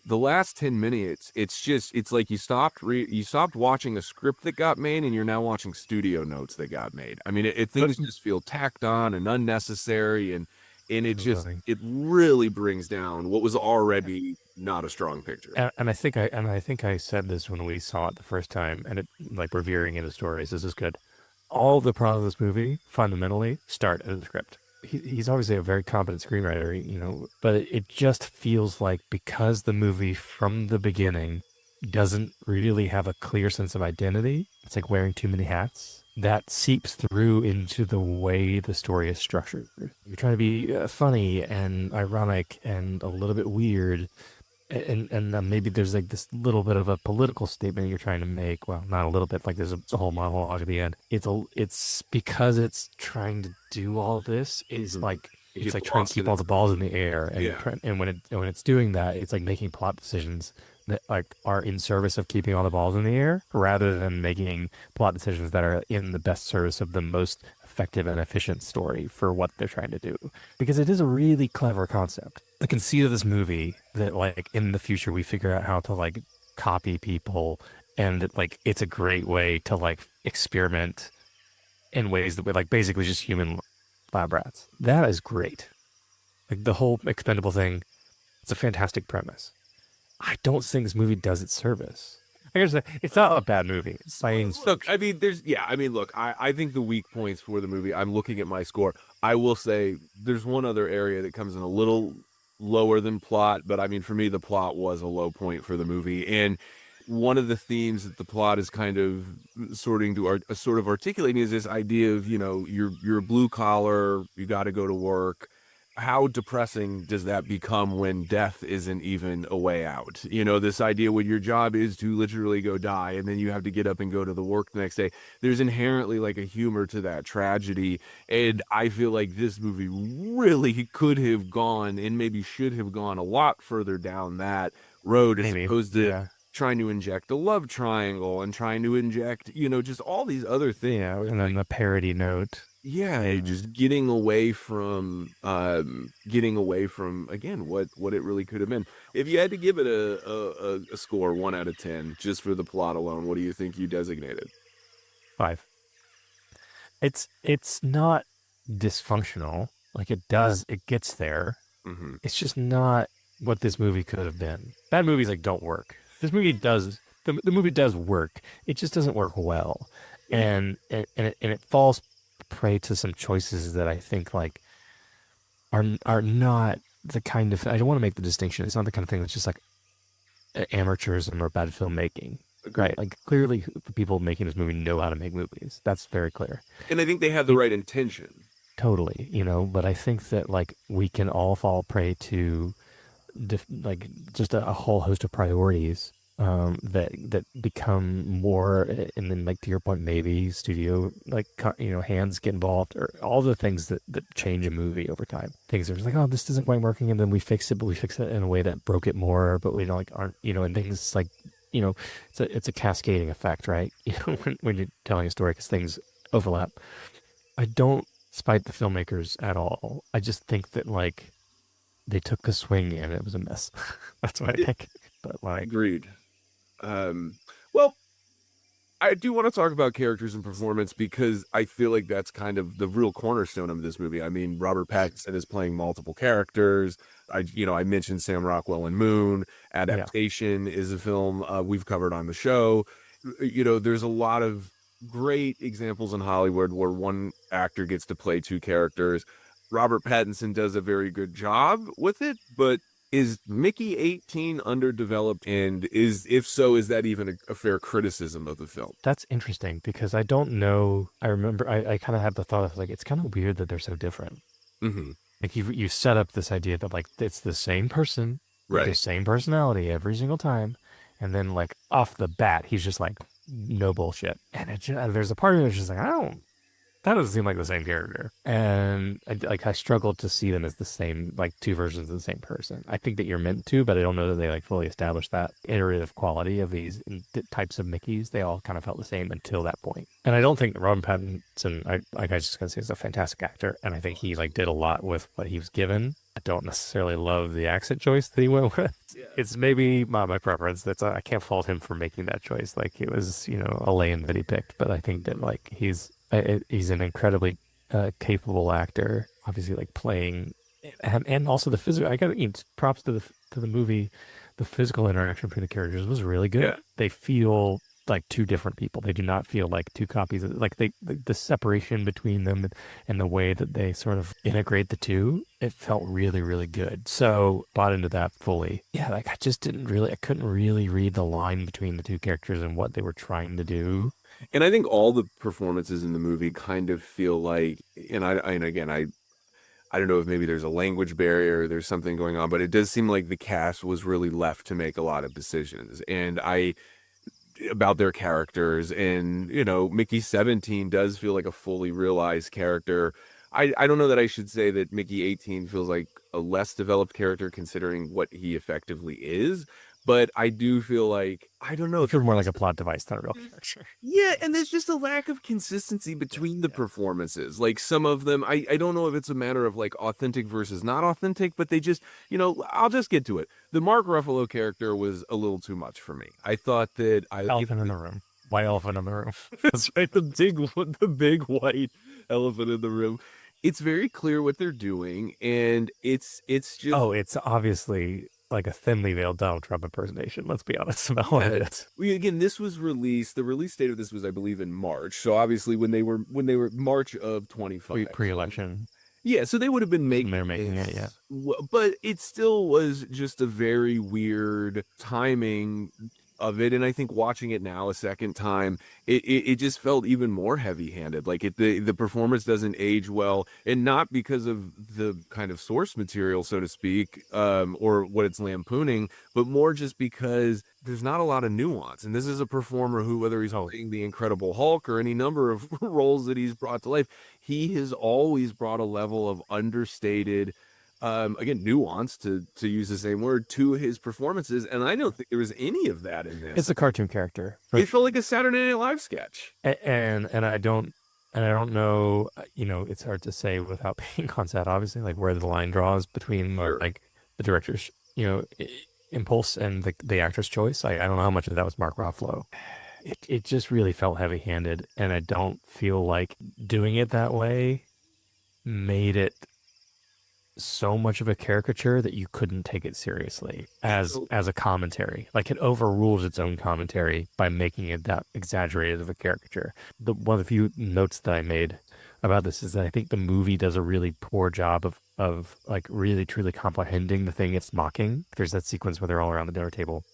the last 10 minutes, it's like you stopped watching a script that got made, and you're now watching studio notes that got made. I mean, things just feel tacked on and unnecessary, and it really brings down what was already not a strong picture. And I think I said this when we saw it the first time, and it like we're veering into stories. This is good. All the problems of this movie fundamentally start in the script. He's obviously a very competent screenwriter, but it just feels like because the movie from the beginning doesn't really have a clear sense of identity, it's like wearing too many hats. That seeps through into the way the story is structured. You're trying to be funny and ironic and a little bit weird, and maybe there's like this little bit of a political statement you're trying to make. Well, not a little bit. Like there's a whole monologue at the end. It's because it's trying to do all this. It's like it's like trying to keep all the balls in the air, and when it's doing that, it's like making plot decisions that like are in service of keeping all the balls in the air, rather than making plot decisions that are in the best service of the most effective and efficient story for what they're trying to do. Because it is a really clever concept. The conceit of this movie that like in the future we figure out how to like copy people, and that like it's a great way to like experiment in ways that we like basically just human lab rats. That is great. Like the whole expendable thing, it's a fantastic premise. I don't think this movie does it service. I gotta say, it's not a bad movie. It's Look, I mean, look, I think the weak points for the movie, I'm looking at my score. I will say there's one other area that comes in a little lower than plot, but I mean, for me, the plot was a low point for the movie. And one of the themes that the plot is kind of sort of articulating is this idea of, you're a blue collar, you got to go to work. How depressing does that become when death isn't even a way out? This idea when your job is to literally go die, and then you have to get up and go to the work the next day. There's inherently like a humor to that tragedy. And I feel like this movie really could have gone, and maybe should have gone, a lot further down that road, as opposed to trying to inject a love triangle and trying to inject, just all these other things. Yeah, and then the parody note. Yeah, just getting away from again what it really could have been. If you had to give it a score 1 out of 10 just for the plot alone, what do you think you designated? 5. It's not dysfunctional. Like it gets there. Mm-hmm. It's just not what this movie could have been. Bad movies like don't work. This movie does. The movie does work. It just doesn't work well, and it falls prey to some choices that I think like are not the kind of. I don't want to make the distinction. It's not the kind of thing that's just like amateurism or bad filmmaking. Right, like clearly the people making this movie know how to make movies. That's very clear. And I think they have the right intention. Totally, but I think that like we can all fall prey to like just a whole host of priorities that become more, and then like to your point, maybe studio like hands get involved, or all the things that change a movie over time. Things are just like, oh, this isn't quite working, and then we fix it, but we fix it in a way that broke it more, but we don't like aren't and things like it's a cascading effect, right? When you're telling a story, because things overlap. I don't spite the filmmakers at all. I just think that like they took a swing and it was a mess. That's what I think. But like, agreed. Well, I do want to talk about characters and performance because I feel like that's kind of the real cornerstone of this movie. I mean, Robert Pattinson is playing multiple characters. I mentioned Sam Rockwell in Moon. Yeah. Adaptation is a film we've covered on the show. There's a lot of great examples in Hollywood where one actor gets to play two characters. Robert Pattinson does a very good job with it, but is Mickey 18 underdeveloped? And if so, is that even a fair criticism of the film? That's interesting because I don't know. I remember I kind of had the thought of like, it's kind of weird that they're so different. Mm-hmm. Like you set up this idea that like it's the same person, with the Right. same personality every single time, and then like off the bat, he's just like no bullshit. And there's a part of it that's just like that doesn't seem like the same character. And I struggled to see them as the same, like two versions of the same person. I think that you're meant to, but I don't know that they like fully established that iterative quality of these types of Mickeys. They all kind of felt the same until that point. And I don't think Robin Pattinson, I just gotta say, is a fantastic actor. And I think he like did a lot with what he was given. I don't necessarily love the accent choice that he went with. Yeah. It's maybe my preference. I can't fault him for making that choice. Like it was, a lane that he picked. But I think that like he's an incredibly capable actor. Obviously, like playing, and also the physical. I got to give props to the movie. The physical interaction between the characters was really good. Yeah. They feel like two different people. They do not feel like two copies. Like the separation between them and the way that they sort of integrate the two, it felt really, really good. So bought into that fully. Yeah, like I couldn't really read the line between the two characters and what they were trying to do. And I think all the performances in the movie kind of feel like, and I don't know if maybe there's a language barrier, there's something going on, but it does seem like the cast was really left to make a lot of decisions. And about their characters, and Mickey 17 does feel like a fully realized character. I don't know that I should say that Mickey 18 feels like a less developed character considering what he effectively is, but I do feel like, I don't know. It feels more like a plot device than a real character. Yeah, and there's just a lack of consistency between the performances. Like some of them, I don't know if it's a matter of like authentic versus not authentic, but they just, I'll just get to it. The Mark Ruffalo character was a little too much for me. I thought that Elephant in the room. White elephant in the room. That's right, the big white elephant in the room. It's very clear what they're doing, and it's just it's obviously like a thinly veiled Donald Trump impersonation. Let's be honest about it. Again, this was released. The release date of this was, I believe, in March. So obviously, when they were March of 25, pre-election. Yeah, so they would have been making. They're making it, yeah. But it still was just a very weird timing of it, and I think watching it now a second time, it just felt even more heavy-handed. Like the performance doesn't age well, and not because of the kind of source material, so to speak, or what it's lampooning, but more just because there's not a lot of nuance. And this is a performer who, whether he's playing the Incredible Hulk or any number of roles that he's brought to life, he has always brought a level of understated, again, nuance, to use the same word, to his performances, and I don't think there was any of that in this. It's a cartoon character. It felt like a Saturday Night Live sketch. And I don't know, it's hard to say without being on set, obviously, like where the line draws between like the director's, impulse and the actor's choice. I don't know how much of that was Mark Ruffalo. It just really felt heavy-handed, and I don't feel like doing it that way made it so much of a caricature that you couldn't take it seriously as a commentary. Like it overruled its own commentary by making it that exaggerated of a caricature. One of the few notes that I made about this is that I think the movie does a really poor job of like really truly comprehending the thing it's mocking. There's that sequence where they're all around the dinner table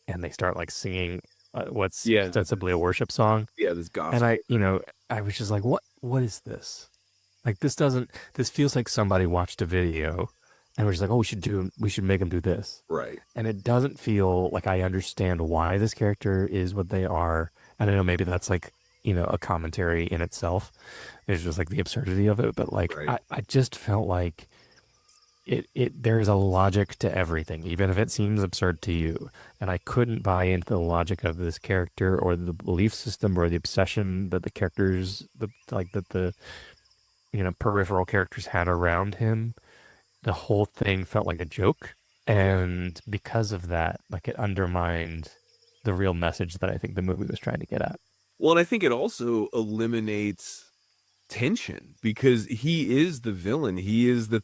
and they start like singing what's ostensibly a worship song. Yeah, this gospel. And I was just like, what is this? Like this feels like somebody watched a video and was just like, oh, we should make them do this. Right. And it doesn't feel like I understand why this character is what they are. And I know maybe that's like, a commentary in itself. It's just like the absurdity of it. But like, right. I just felt like there's a logic to everything, even if it seems absurd to you. And I couldn't buy into the logic of this character or the belief system or the obsession that the characters, the peripheral characters had around him. The whole thing felt like a joke. And because of that, like it undermined the real message that I think the movie was trying to get at. Well, and I think it also eliminates tension because he is the villain. He is the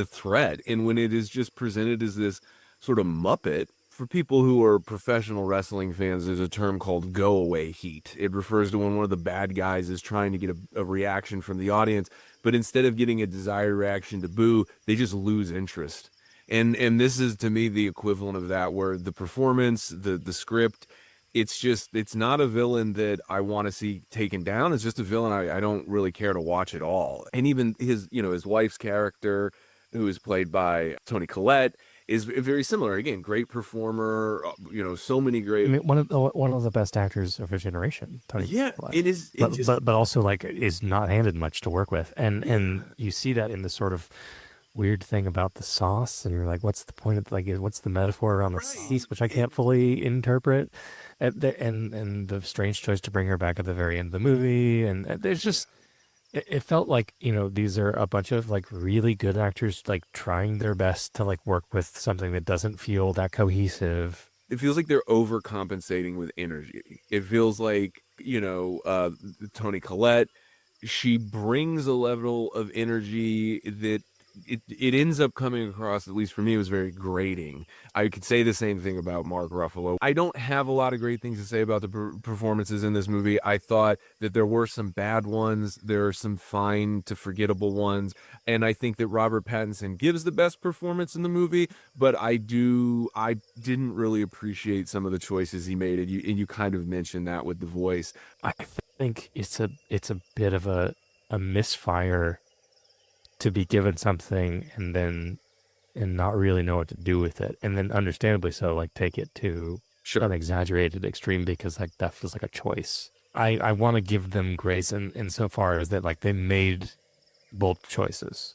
threat. And when it is just presented as this sort of Muppet, for people who are professional wrestling fans, there's a term called go away heat. It refers to when one of the bad guys is trying to get a reaction from the audience, but instead of getting a desired reaction to boo, they just lose interest. And this is to me the equivalent of that, where the performance, the script, it's not a villain that I want to see taken down. It's just a villain I don't really care to watch at all. And even his wife's character, who is played by Toni Collette, is very similar. Again, great performer. So many great. I mean, one of the best actors of a generation. Tony Collette. It is. But also like is not handed much to work with, and you see that in the sort of weird thing about the sauce, and you're like, what's the point of what's the metaphor around the sauce, which I can't fully interpret, and the strange choice to bring her back at the very end of the movie, and there's just. It felt like, these are a bunch of like really good actors like trying their best to like work with something that doesn't feel that cohesive. It feels like they're overcompensating with energy. It feels like, Toni Collette, she brings a level of energy that it ends up coming across, at least for me, it was very grating. I could say the same thing about Mark Ruffalo. I don't have a lot of great things to say about the performances in this movie. I thought that there were some bad ones. There are some fine to forgettable ones. And I think that Robert Pattinson gives the best performance in the movie, but I didn't really appreciate some of the choices he made. And you kind of mentioned that with the voice. I think it's a bit of a misfire to be given something and not really know what to do with it, and then understandably so, like take it to an exaggerated extreme because like that feels like a choice. I want to give them grace in so far as that like they made bold choices,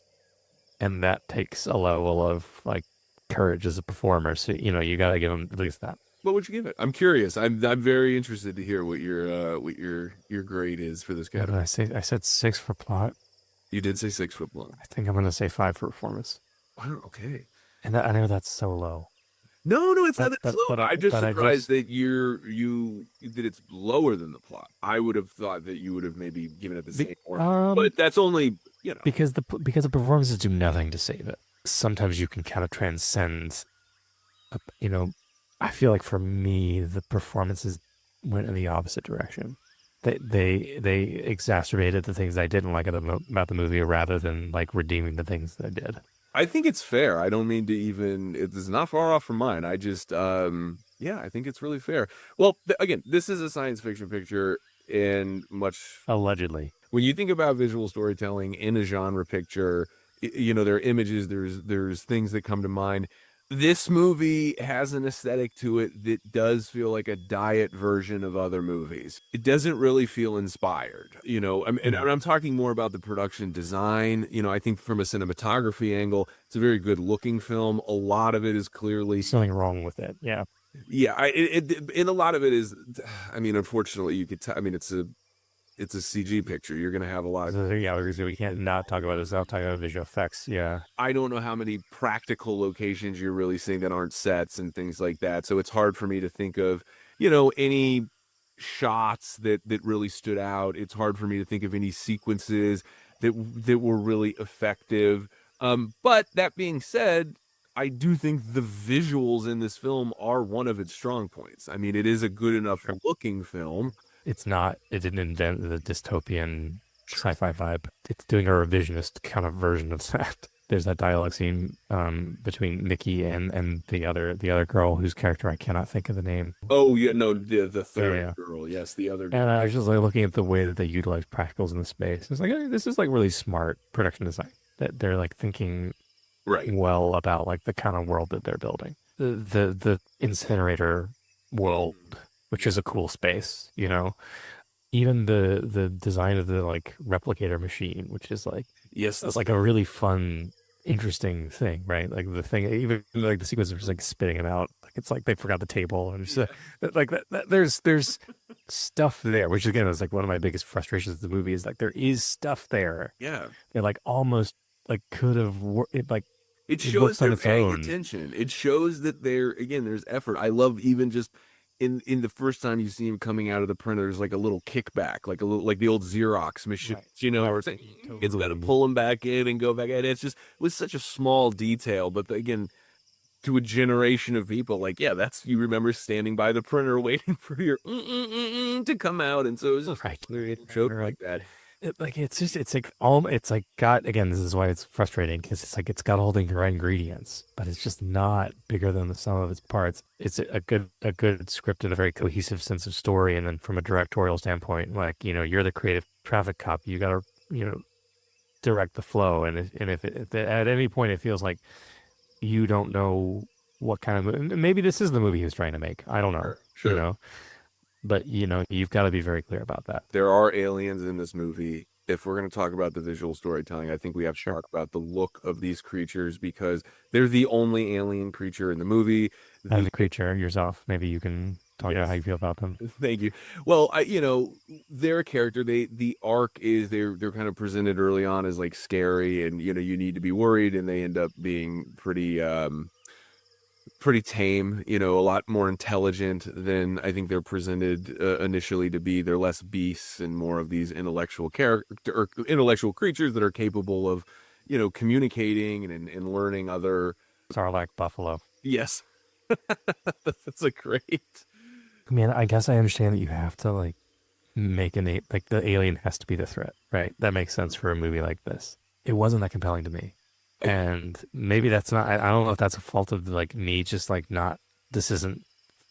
and that takes a level of like courage as a performer. So you got to give them at least that. What would you give it? I'm curious. I'm very interested to hear what your grade is for this category. What did I said 6 for plot. You did say 6 for plot. I think I'm going to say 5 for performance. Wow, okay. And I know that's so low. No, it's not that low. I'm just surprised that that it's lower than the plot. I would have thought that you would have maybe given it the same or, but that's only, because the performances do nothing to save it. Sometimes you can kind of transcend, I feel like for me, the performances went in the opposite direction. They exacerbated the things I didn't like about the movie rather than like redeeming the things that I did. I think it's fair. I don't mean to even, it's not far off from mine. I just, I think it's really fair. Well, again, this is a science fiction picture and much. Allegedly. When you think about visual storytelling in a genre picture, there are images, there's things that come to mind. This movie has an aesthetic to it that does feel like a diet version of other movies. It doesn't really feel inspired, and I'm talking more about the production design. I think from a cinematography angle, it's a very good looking film. A lot of it is clearly something wrong with it. Yeah. Yeah. And a lot of it is, unfortunately you could it's a CG picture. You're going to have a lot of... Yeah, we can't not talk about this without talking about visual effects, yeah. I don't know how many practical locations you're really seeing that aren't sets and things like that. So it's hard for me to think of, any shots that really stood out. It's hard for me to think of any sequences that were really effective. But that being said, I do think the visuals in this film are one of its strong points. It is a good enough looking film. It didn't invent the dystopian sci-fi vibe. It's doing a revisionist kind of version of that. There's that dialogue scene between Nikki and the other girl whose character I cannot think of the name. Oh yeah, no, the third girl, yes, the other girl. And I was just like looking at the way that they utilize practicals in the space. It's like, this is like really smart production design. That they're like thinking well about like the kind of world that they're building. The incinerator world, which is a cool space, even the design of the like replicator machine, which is like, yes, that's like a really fun, interesting thing, right? Like the thing, even like the sequence of just like spitting it out, like it's like they forgot the table and just like that. There's stuff there, which again is like one of my biggest frustrations of the movie is like there is stuff there. Yeah, they like almost like could have it shows they're paying attention. It shows that there's effort. I love even just in the first time you see him coming out of the printer, there's like a little kickback, like a little like the old Xerox machine, Right. you know, Right. where it's like, Totally. it's got to pull him back in and go back in. It's just it was such a small detail, but again, to a generation of people, like yeah, that's you remember standing by the printer waiting for your to come out, and so it was just Right. a joke Right. like that. It's like all it's like got again. This is why it's frustrating because it's like it's got all the right ingredients, but it's just not bigger than the sum of its parts. It's a good script and a very cohesive sense of story, and then from a directorial standpoint, like you're the creative traffic cop. You got to direct the flow, and if at any point it feels like you don't know what kind of maybe this is the movie he was trying to make. I don't know, Sure. but you've got to be very clear about that. There are aliens in this movie. If we're going to talk about the visual storytelling, I think we have to talk about the look of these creatures because they're the only alien creature in the movie. As a creature yourself, maybe you can talk about how you feel about them. Thank you. Well, they're a character. The arc is they're kind of presented early on as like scary, and you need to be worried, and they end up being pretty tame, a lot more intelligent than I think they're presented initially to be. They're less beasts and more of these intellectual character or intellectual creatures that are capable of, communicating and learning other. Sarlacc buffalo. Yes. That's a great. I mean, I guess I understand that you have to like make like the alien has to be the threat, right? That makes sense for a movie like this. It wasn't that compelling to me. And maybe that's not, I don't know if that's a fault of like me just like not,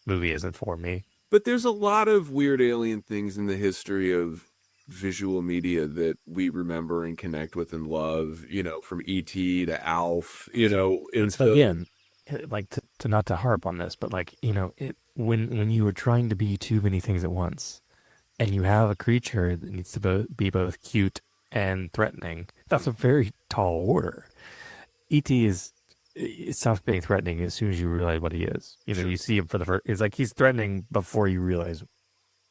movie isn't for me. But there's a lot of weird alien things in the history of visual media that we remember and connect with and love, from E.T. to Alf, and So again, like to not to harp on this, but like, when you are trying to be too many things at once and you have a creature that needs to be both cute and threatening, that's a very tall order. E.T. it stops being threatening as soon as you realize what he is. You see him for the first. It's like he's threatening before you realize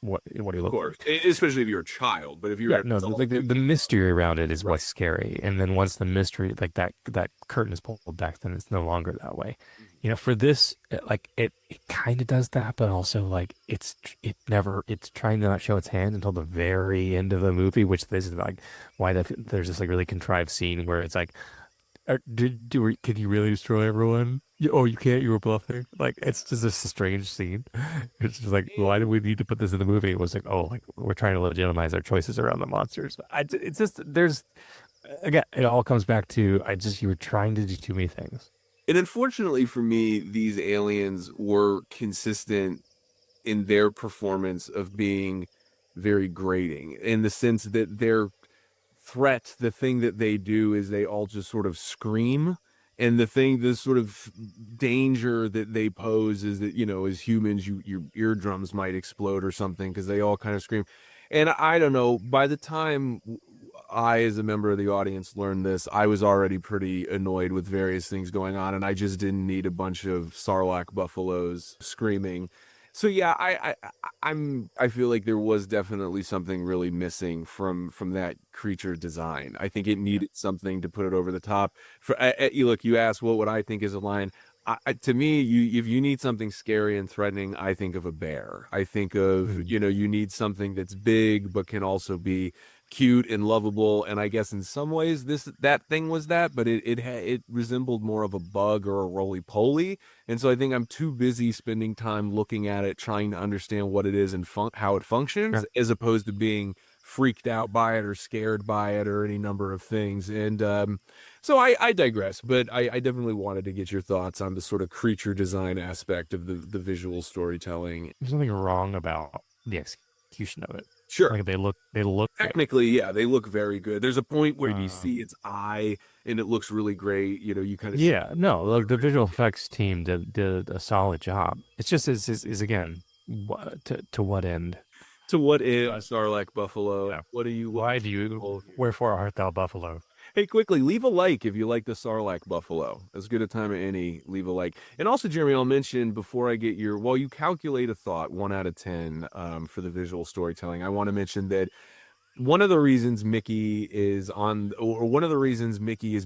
what he looks like. Of course, especially if you're a child. But if you're the mystery around it is what's scary. And then once the mystery, like that curtain is pulled back, then it's no longer that way. For this, like it kind of does that, but also like it's trying to not show its hand until the very end of the movie, which is like why there's this like really contrived scene where it's like. Can you really destroy everyone? Oh, you can't. You were bluffing. Like it's just a strange scene. It's just like, why do we need to put this in the movie? It was like, oh, like we're trying to legitimize our choices around the monsters. It's just again, it all comes back to you were trying to do too many things. And unfortunately for me, these aliens were consistent in their performance of being very grating in the sense that their threat, the thing that they do is they all just sort of scream. And the sort of danger that they pose is that, as humans, your eardrums might explode or something because they all kind of scream. And I don't know, by the time I, as a member of the audience, learned this, I was already pretty annoyed with various things going on, and I just didn't need a bunch of Sarlacc buffaloes screaming. So yeah, I feel like there was definitely something really missing from that creature design. I think it needed something to put it over the top. You asked what would I think is a line. To me, if you need something scary and threatening, I think of a bear. I think of you need something that's big but can also be cute and lovable. And I guess in some ways that thing was that, but it resembled more of a bug or a roly poly. And so I think I'm too busy spending time looking at it, trying to understand what it is and how it functions, as opposed to being freaked out by it or scared by it or any number of things. And so I digress, but I definitely wanted to get your thoughts on the sort of creature design aspect of the visual storytelling. There's nothing wrong about the execution of it. Sure. Like they look technically, yeah, they look very good. There's a point where you see its eye and it looks really great. You kind of the visual effects team did a solid job. It's just is again to what end? To what end, Sarlacc buffalo? Yeah. What do you? Why do you? Wherefore art thou buffalo? Hey, quickly, leave a like if you like the Sarlacc buffalo. As good a time as any, leave a like. And also, Jeremy, I'll mention before I get while you calculate a thought, 1 out of 10 for the visual storytelling, I want to mention that one of the reasons Mickey is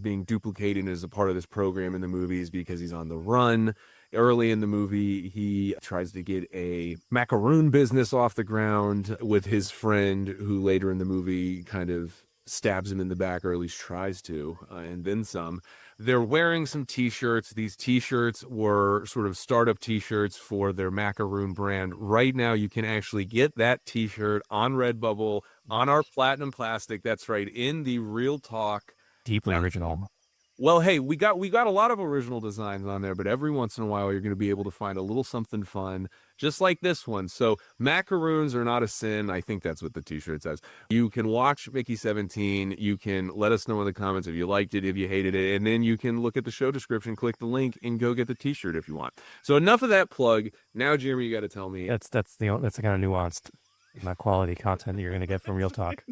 being duplicated as a part of this program in the movie is because he's on the run. Early in the movie, he tries to get a macaroon business off the ground with his friend, who later in the movie kind of stabs him in the back, or at least tries to, and then some. They're wearing some t-shirts. These t-shirts were sort of startup t-shirts for their macaroon brand. Right now, you can actually get that t-shirt on Redbubble on our Platinum Plastic. That's right, in the Real Talk. Deeply original. Well, hey, we got a lot of original designs on there, but every once in a while you're going to be able to find a little something fun, just like this one. So macaroons are not a sin. I think that's what the t-shirt says. You can watch Mickey 17. You can let us know in the comments if you liked it, if you hated it, and then you can look at the show description, click the link, and go get the t-shirt if you want. So enough of that plug. Now, Jeremy, you got to tell me. That's the kind of nuanced, not quality content that you're going to get from Real Talk.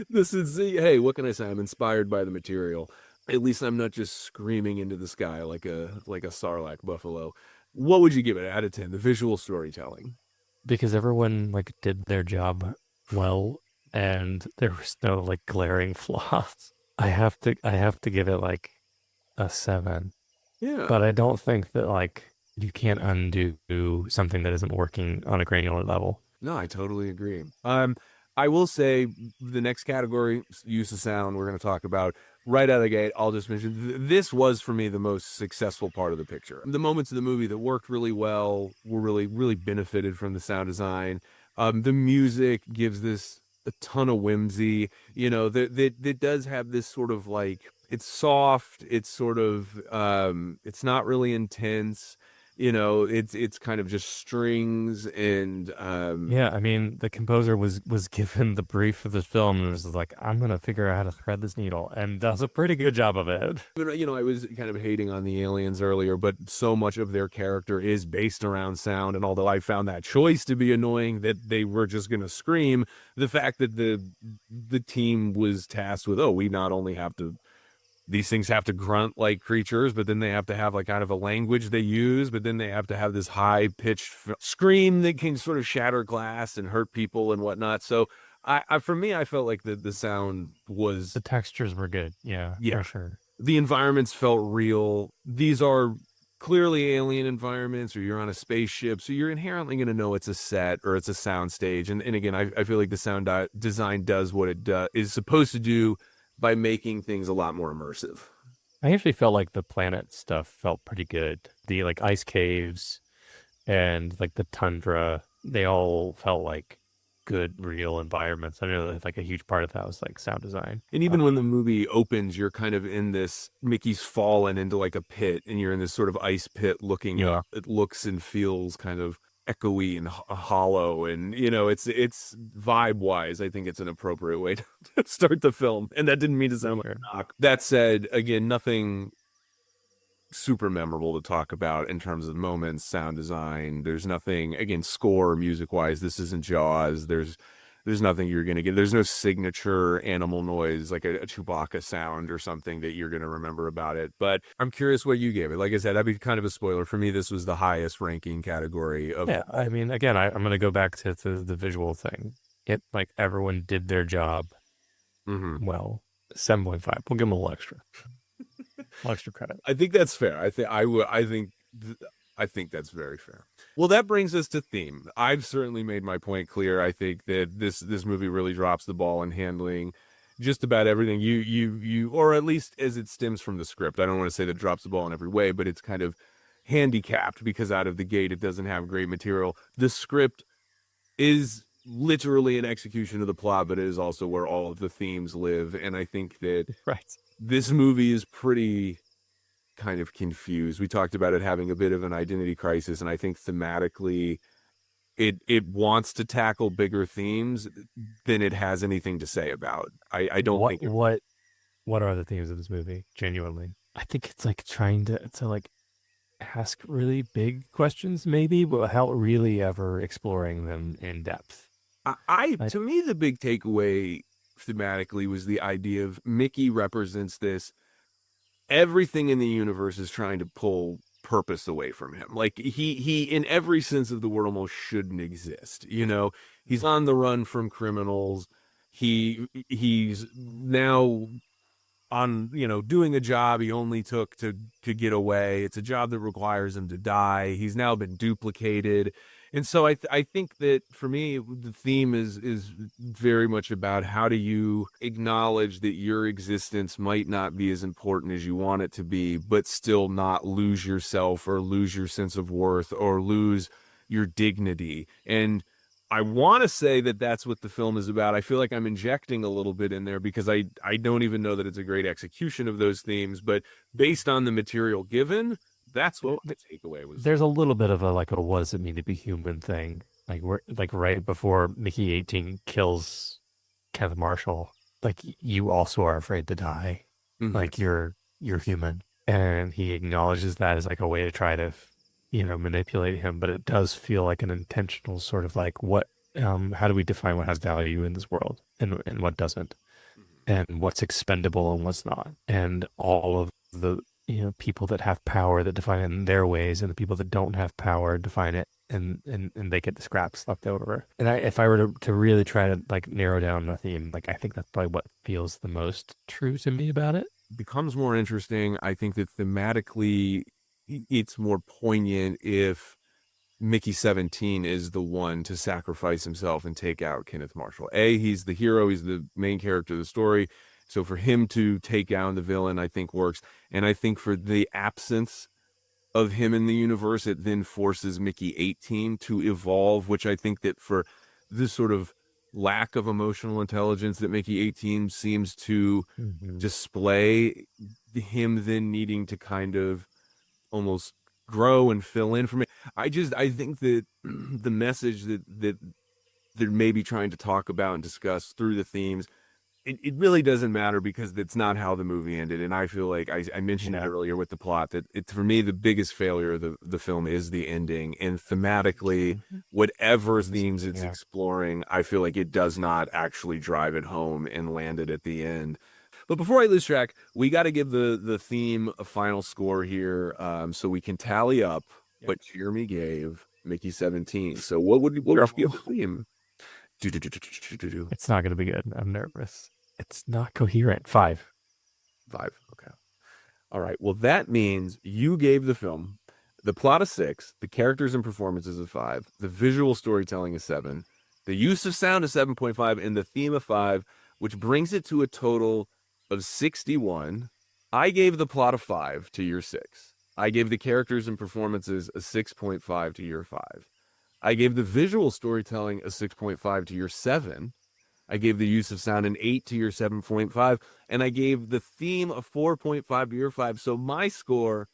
This is, hey, what can I say? I'm inspired by the material. At least I'm not just screaming into the sky like a sarlacc buffalo. What would you give it out of 10? The visual storytelling. Because everyone like did their job well, and there was no like glaring flaws. I have to give it like a 7. Yeah. But I don't think that like you can't undo something that isn't working on a granular level. No, I totally agree. I will say the next category, use of sound, we're going to talk about right out of the gate. I'll just mention this was for me the most successful part of the picture. The moments of the movie that worked really well were really benefited from the sound design. The music gives this a ton of whimsy. You know, that does have this sort of like, it's soft. It's sort of it's not really intense. You know, it's kind of just strings and yeah, I mean, the composer was given the brief for this film and was like, I'm gonna figure out how to thread this needle, and does a pretty good job of it. You know, I was kind of hating on the aliens earlier, but so much of their character is based around sound. And although I found that choice to be annoying, that they were just gonna scream, the fact that the team was tasked with, oh, we not only have to, these things have to grunt like creatures, but then they have to have like kind of a language they use, but then they have to have this high-pitched scream that can sort of shatter glass and hurt people and whatnot. So for me, I felt like the sound was... The textures were good, yeah, for sure. The environments felt real. These are clearly alien environments, or you're on a spaceship, so you're inherently going to know it's a set or it's a sound stage. And again, I feel like the sound design does what it is supposed to do, by making things a lot more immersive. I actually felt like the planet stuff felt pretty good. The like ice caves and like the tundra, they all felt like good, real environments. I know that like a huge part of that was like sound design. And even when the movie opens, you're kind of in this, Mickey's fallen into like a pit, and you're in this sort of ice pit looking. Yeah. It looks and feels kind of echoey and hollow, and you know, it's vibe wise, I think it's an appropriate way to start the film, and that didn't mean to sound like a knock. That said, again, nothing super memorable to talk about in terms of moments, sound design. There's nothing, again, score music wise, this isn't Jaws. There's nothing you're going to get. There's no signature animal noise, like a Chewbacca sound or something that you're going to remember about it. But I'm curious what you gave it. Like I said, that'd be kind of a spoiler. For me, this was the highest ranking category of... Yeah, I mean, again, I'm going to go back to the visual thing. It, like, everyone did their job well. 7.5. We'll give them a little extra. A little extra credit. I think that's fair. I think that's very fair. Well, that brings us to theme. I've certainly made my point clear. I think that this movie really drops the ball in handling just about everything. You or at least as it stems from the script. I don't want to say that it drops the ball in every way, but it's kind of handicapped because out of the gate it doesn't have great material. The script is literally an execution of the plot, but it is also where all of the themes live. And I think that this movie is pretty kind of confused. We talked about it having a bit of an identity crisis, and I think thematically it wants to tackle bigger themes than it has anything to say about. I don't think what are the themes of this movie, genuinely? I think it's like trying to like ask really big questions maybe, but without really ever exploring them in depth. To me, the big takeaway thematically was the idea of Mickey represents this. Everything in the universe is trying to pull purpose away from him. Like he in every sense of the word almost shouldn't exist. You know, he's on the run from criminals. He's now on, doing a job he only took to get away. It's a job that requires him to die. He's now been duplicated. And so I think that for me, the theme is very much about how do you acknowledge that your existence might not be as important as you want it to be, but still not lose yourself or lose your sense of worth or lose your dignity. And I want to say that that's what the film is about. I feel like I'm injecting a little bit in there because I don't even know that it's a great execution of those themes, but based on the material given, that's what the takeaway was. There's a little bit of a what does it mean to be human thing. Like right before Mickey 18 kills Kenneth Marshall, you also are afraid to die. Mhm. Like you're human. And he acknowledges that as a way to try to manipulate him, but it does feel like an intentional sort of what how do we define what has value in this world and what doesn't, and what's expendable and what's not, and all of the people that have power that define it in their ways, and the people that don't have power define it and they get the scraps left over. And if I were to really try to narrow down the theme, I think that's probably what feels the most true to me about it. Becomes more interesting. I think that thematically it's more poignant if Mickey 17 is the one to sacrifice himself and take out Kenneth Marshall. He's the hero, he's the main character of the story. So for him to take down the villain, I think works. And I think for the absence of him in the universe, it then forces Mickey 18 to evolve, which I think that for this sort of lack of emotional intelligence that Mickey 18 seems to display, him then needing to kind of almost grow and fill in for me. I think that the message that they're maybe trying to talk about and discuss through the themes, it really doesn't matter because that's not how the movie ended. And I feel like I mentioned it earlier with the plot that for me, the biggest failure of the film is the ending. And thematically, whatever themes it's exploring, I feel like it does not actually drive it home and land it at the end. But before I lose track, we got to give the theme a final score here, so we can tally up what Jeremy gave Mickey 17. So what would your theme? It's not going to be good. I'm nervous. It's not coherent. 5. Okay. All right. Well, that means you gave the film the plot of 6, the characters and performances of 5, the visual storytelling of 7, the use of sound of 7.5, and the theme of 5, which brings it to a total of 61. I gave the plot of 5 to your 6. I gave the characters and performances a 6.5 to your 5. I gave the visual storytelling a 6.5 to your 7. I gave the use of sound an 8 to your 7.5. And I gave the theme a 4.5 to your 5. So my score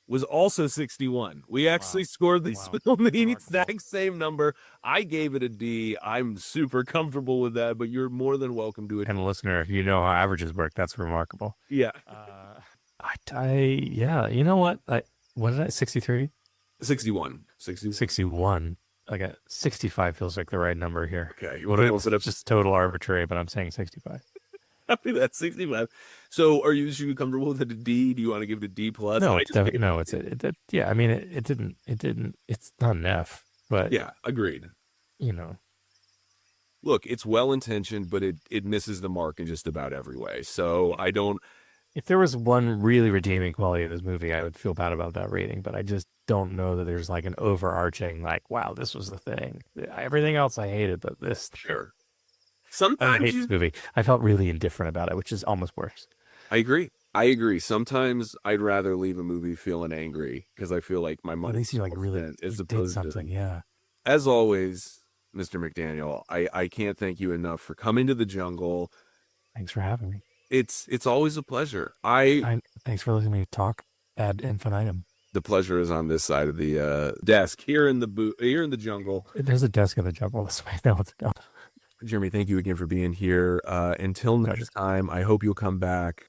was also 61. We actually scored this film the exact same number. I gave it a D. I'm super comfortable with that, but you're more than welcome to it. And listener, if you know how averages work, that's remarkable. Yeah. Yeah, you know what? What did I, 63? 61. 61. 65 feels like the right number here. Okay. You want to set up just total arbitrary, but I'm saying 65. Happy that's 65. So are you comfortable with it a D? Do you want to give it a D plus? No, it's definitely no. Yeah. I mean, it didn't. It's not an F, but yeah, agreed. Look, it's well intentioned, but it misses the mark in just about every way. So I don't. If there was one really redeeming quality of this movie, I would feel bad about that rating. But I just don't know that there's an overarching wow, this was the thing. Everything else I hated, but this. Sure. Sometimes I hate this movie. I felt really indifferent about it, which is almost worse. I agree. Sometimes I'd rather leave a movie feeling angry because I feel like my money. At least you really did something. Yeah. As always, Mr. McDaniel, I can't thank you enough for coming to the jungle. Thanks for having me. It's always a pleasure. Thanks for listening to me talk ad infinitum. The pleasure is on this side of the desk here in the jungle. There's a desk in the jungle this way. No, it's not. Jeremy, thank you again for being here. Until next time, I hope you'll come back.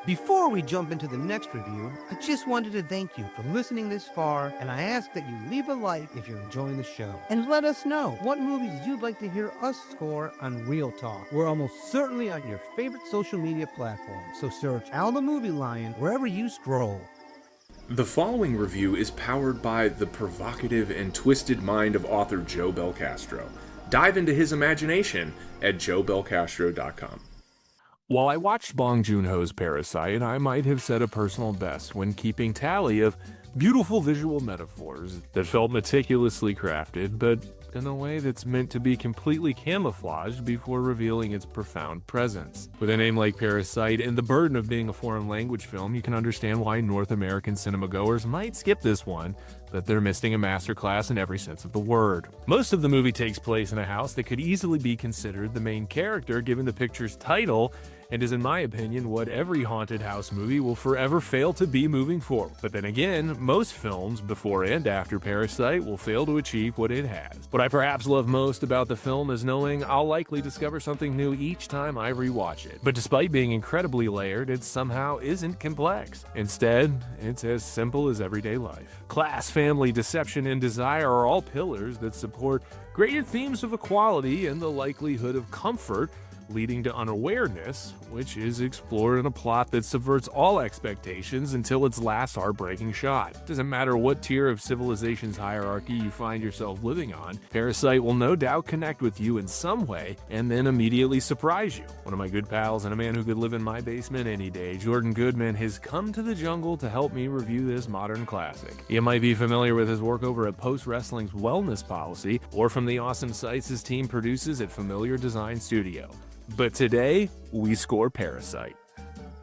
Before we jump into the next review, I just wanted to thank you for listening this far, and I ask that you leave a like if you're enjoying the show. And let us know what movies you'd like to hear us score on Real Talk. We're almost certainly on your favorite social media platform, so search Al the Movie Lion wherever you scroll. The following review is powered by the provocative and twisted mind of author Joe Belcastro. Dive into his imagination at joebelcastro.com. While I watched Bong Joon Ho's Parasite, I might have set a personal best when keeping tally of beautiful visual metaphors that felt meticulously crafted, but in a way that's meant to be completely camouflaged before revealing its profound presence. With a name like Parasite and the burden of being a foreign language film, you can understand why North American cinema goers might skip this one, that they're missing a masterclass in every sense of the word. Most of the movie takes place in a house that could easily be considered the main character given the picture's title, and is in my opinion what every haunted house movie will forever fail to be moving forward. But then again, most films before and after Parasite will fail to achieve what it has. What I perhaps love most about the film is knowing I'll likely discover something new each time I rewatch it. But despite being incredibly layered, it somehow isn't complex. Instead, it's as simple as everyday life. Class, family, deception, and desire are all pillars that support greater themes of equality and the likelihood of comfort, leading to unawareness, which is explored in a plot that subverts all expectations until its last heartbreaking shot. It doesn't matter what tier of civilization's hierarchy you find yourself living on, Parasite will no doubt connect with you in some way and then immediately surprise you. One of my good pals and a man who could live in my basement any day, Jordan Goodman, has come to the jungle to help me review this modern classic. You might be familiar with his work over at Post Wrestling's Wellness Policy or from the awesome sites his team produces at Familiar Design Studio. But today, we score Parasite.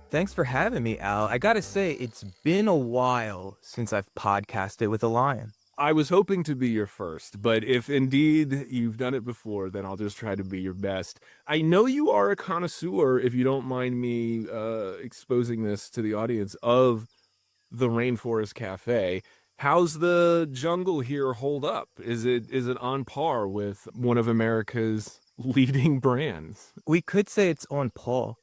Thanks for having me, Al. I gotta say, it's been a while since I've podcasted with a lion. I was hoping to be your first, but if indeed you've done it before, then I'll just try to be your best. I know you are a connoisseur, if you don't mind me exposing this to the audience, of the Rainforest Cafe. How's the jungle here hold up? Is it on par with one of America's leading brands? We could say it's on par.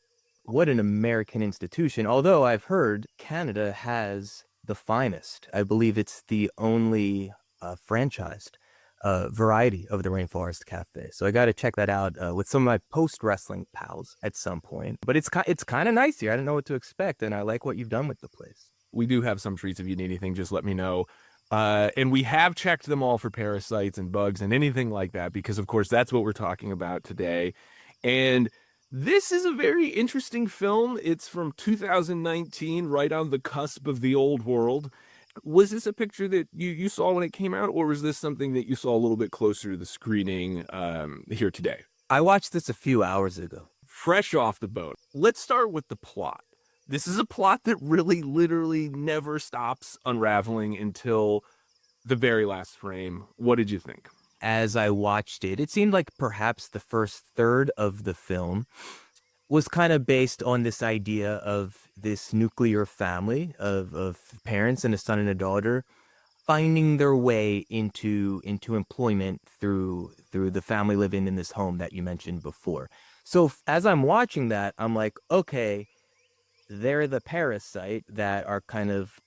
What an American institution. Although I've heard Canada has the finest. I believe it's the only franchised variety of the Rainforest Cafe. So I got to check that out with some of my post-wrestling pals at some point. But it's kind of nice here. I don't know what to expect, and I like what you've done with the place. We do have some treats. If you need anything, just let me know. And we have checked them all for parasites and bugs and anything like that, because of course that's what we're talking about today. And this is a very interesting film. It's from 2019, right on the cusp of the old world. Was this a picture that you saw when it came out, or was this something that you saw a little bit closer to the screening here today? I watched this a few hours ago. Fresh off the boat. Let's start with the plot. This is a plot that really literally never stops unraveling until the very last frame. What did you think? As I watched it, it seemed like perhaps the first third of the film was kind of based on this idea of this nuclear family of parents and a son and a daughter finding their way into employment through the family living in this home that you mentioned before. So as I'm watching that, I'm like, okay, they're the parasite that are kind of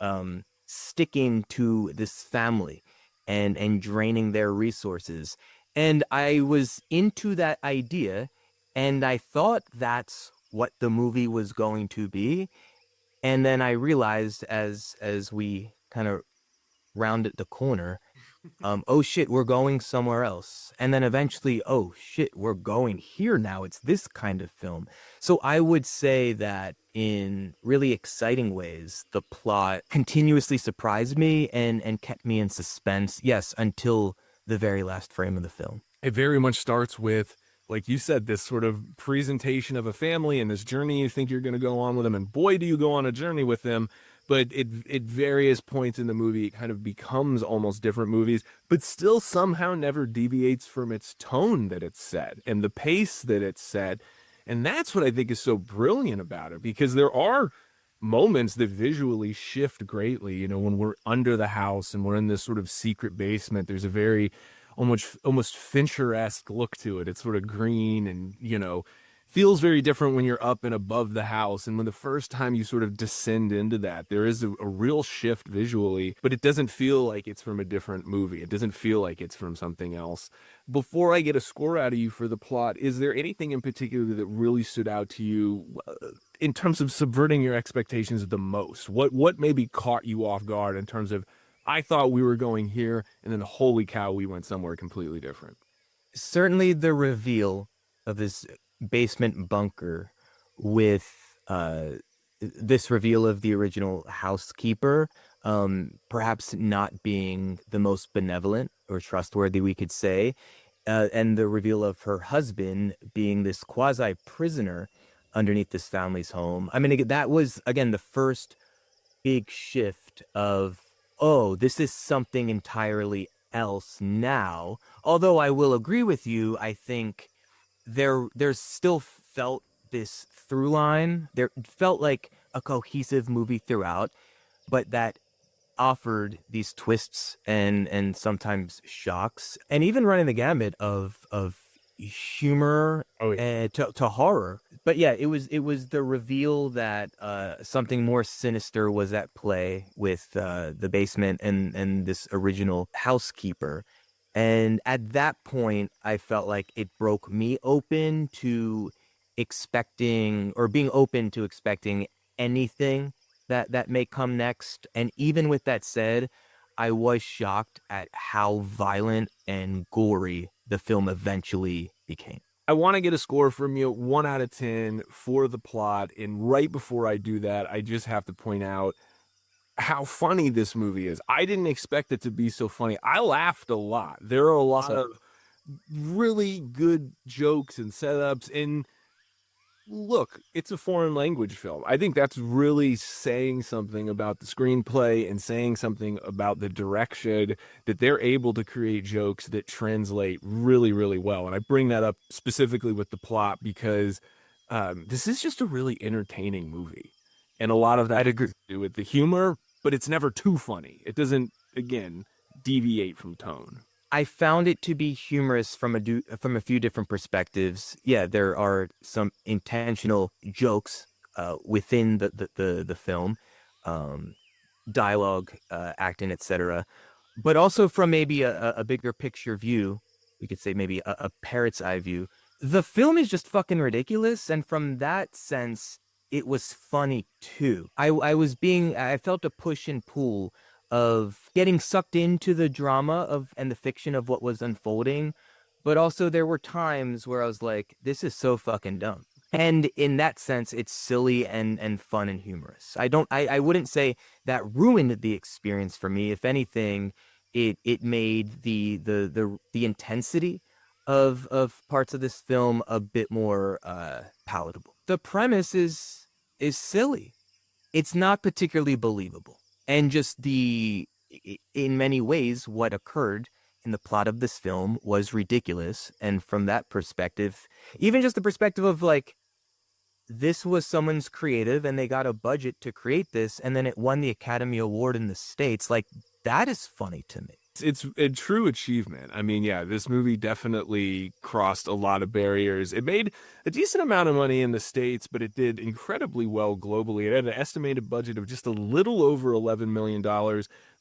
sticking to this family and draining their resources. And I was into that idea, and I thought that's what the movie was going to be. And then I realized as we kind of rounded the corner, oh shit, we're going somewhere else. And then eventually, oh shit, we're going here now. It's this kind of film. So I would say that in really exciting ways, the plot continuously surprised me and kept me in suspense, yes, until the very last frame of the film. It very much starts with, like you said, this sort of presentation of a family and this journey you think you're going to go on with them. And boy, do you go on a journey with them. But at various points in the movie, it kind of becomes almost different movies, but still somehow never deviates from its tone that it's set and the pace that it's set. And that's what I think is so brilliant about it, because there are moments that visually shift greatly. You know, when we're under the house and we're in this sort of secret basement, there's a very almost Fincher-esque look to it. It's sort of green and, you know, feels very different when you're up and above the house. And when the first time you sort of descend into that, there is a real shift visually, but it doesn't feel like it's from a different movie. It doesn't feel like it's from something else. Before I get a score out of you for the plot, is there anything in particular that really stood out to you in terms of subverting your expectations the most? What maybe caught you off guard in terms of, I thought we were going here, and then holy cow, we went somewhere completely different? Certainly the reveal of this basement bunker with this reveal of the original housekeeper, perhaps not being the most benevolent or trustworthy, we could say, and the reveal of her husband being this quasi prisoner underneath this family's home. I mean, that was, again, the first big shift of, oh, this is something entirely else now. Although I will agree with you, I think there's still felt this through line. There felt like a cohesive movie throughout, but that offered these twists and sometimes shocks, and even running the gamut of humor to horror. But yeah, it was the reveal that something more sinister was at play with the basement and this original housekeeper. And at that point, I felt like it broke me open to expecting, or being open to expecting, anything that may come next. And even with that said, I was shocked at how violent and gory the film eventually became. I want to get a score from you, 1 out of 10 for the plot. And right before I do that, I just have to point out how funny this movie is. I didn't expect it to be so funny. I laughed a lot. There are a lot of really good jokes and setups. And look, it's a foreign language film. I think that's really saying something about the screenplay and saying something about the direction, that they're able to create jokes that translate really, really well. And I bring that up specifically with the plot because this is just a really entertaining movie. And a lot of that has to do with the humor, but it's never too funny. It doesn't, again, deviate from tone. I found it to be humorous from a few different perspectives. Yeah, there are some intentional jokes within the film, dialogue, acting, etc. But also from maybe a bigger picture view, we could say maybe a parrot's eye view. The film is just fucking ridiculous, and from that sense, it was funny too. I felt a push and pull of getting sucked into the drama of and the fiction of what was unfolding, but also there were times where I was like, this is so fucking dumb. And in that sense, it's silly and fun and humorous. I wouldn't say that ruined the experience for me. If anything, it made the intensity of parts of this film a bit more palatable. The premise is silly. It's not particularly believable. And just in many ways, what occurred in the plot of this film was ridiculous. And from that perspective, even just the perspective of like, this was someone's creative and they got a budget to create this, and then it won the Academy Award in the States. Like, that is funny to me. It's a true achievement. I mean, yeah, this movie definitely crossed a lot of barriers. It made a decent amount of money in the States, but it did incredibly well globally. It had an estimated budget of just a little over $11 million,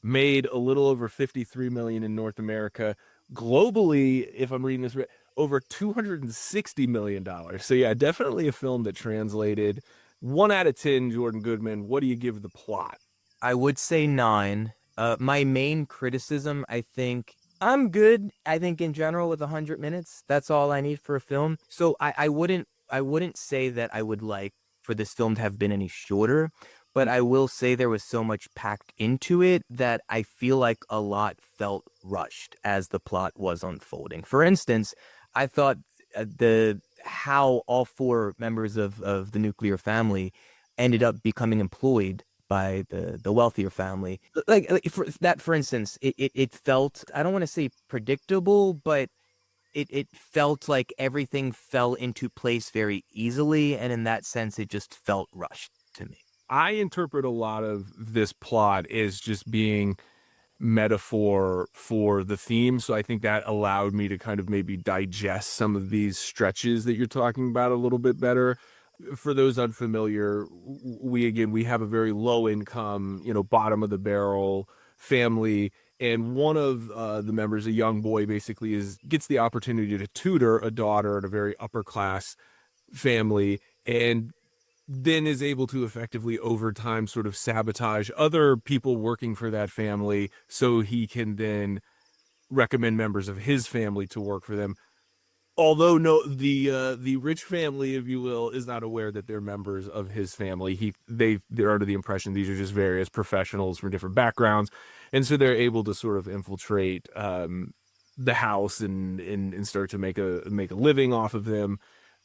made a little over $53 million in North America. Globally, if I'm reading this right, over $260 million. So yeah, definitely a film that translated. 1 out of 10, Jordan Goodman. What do you give the plot? I would say 9. My main criticism, I think, I'm good. I think in general with 100 minutes, that's all I need for a film. So I wouldn't say that I would like for this film to have been any shorter, but I will say there was so much packed into it that I feel like a lot felt rushed as the plot was unfolding. For instance, I thought how all 4 members of the nuclear family ended up becoming employed by the wealthier family. For instance, it felt, I don't want to say predictable, but it felt like everything fell into place very easily. And in that sense, it just felt rushed to me. I interpret a lot of this plot as just being metaphor for the theme. So I think that allowed me to kind of maybe digest some of these stretches that you're talking about a little bit better. For those unfamiliar, we have a very low income, bottom of the barrel family. And one of the members, a young boy, basically gets the opportunity to tutor a daughter in a very upper class family, and then is able to effectively over time sort of sabotage other people working for that family so he can then recommend members of his family to work for them. Although no, the rich family, if you will, is not aware that they're members of his family. They're under the impression these are just various professionals from different backgrounds, and so they're able to sort of infiltrate the house and start to make a living off of them.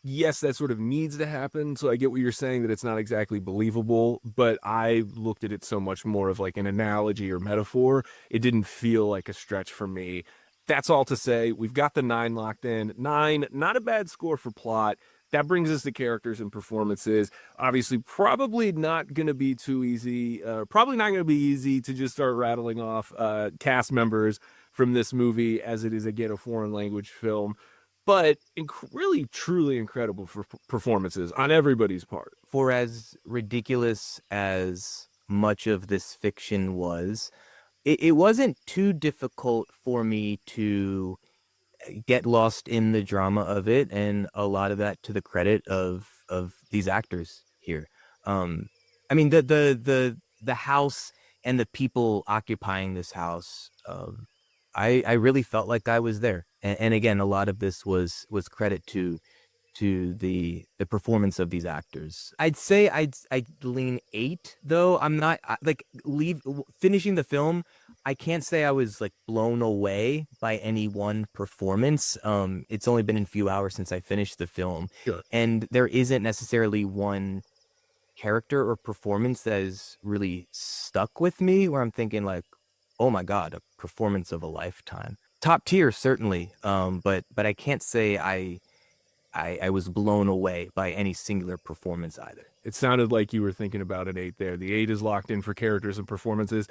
Yes, that sort of needs to happen. So I get what you're saying, that it's not exactly believable, but I looked at it so much more of like an analogy or metaphor. It didn't feel like a stretch for me. That's all to say, we've got the 9 locked in. 9, not a bad score for plot. That brings us to characters and performances. Obviously, probably not going to be too easy. Probably not going to be easy to just start rattling off cast members from this movie, as it is, again, a foreign language film. But really, truly incredible performances on everybody's part. For as ridiculous as much of this fiction was, it wasn't too difficult for me to get lost in the drama of it, and a lot of that to the credit of these actors here. I mean, the house and the people occupying this house, I really felt like I was there. And again, a lot of this was credit to the performance of these actors. I'd say I'd lean 8, though. I'm not finishing the film. I can't say I was like blown away by any one performance. It's only been a few hours since I finished the film, Sure. and there isn't necessarily one character or performance that has really stuck with me where I'm thinking like, oh my God, a performance of a lifetime. Top tier, certainly. But I can't say I was blown away by any singular performance either. It sounded like you were thinking about an 8 there. The 8 is locked in for characters and performances.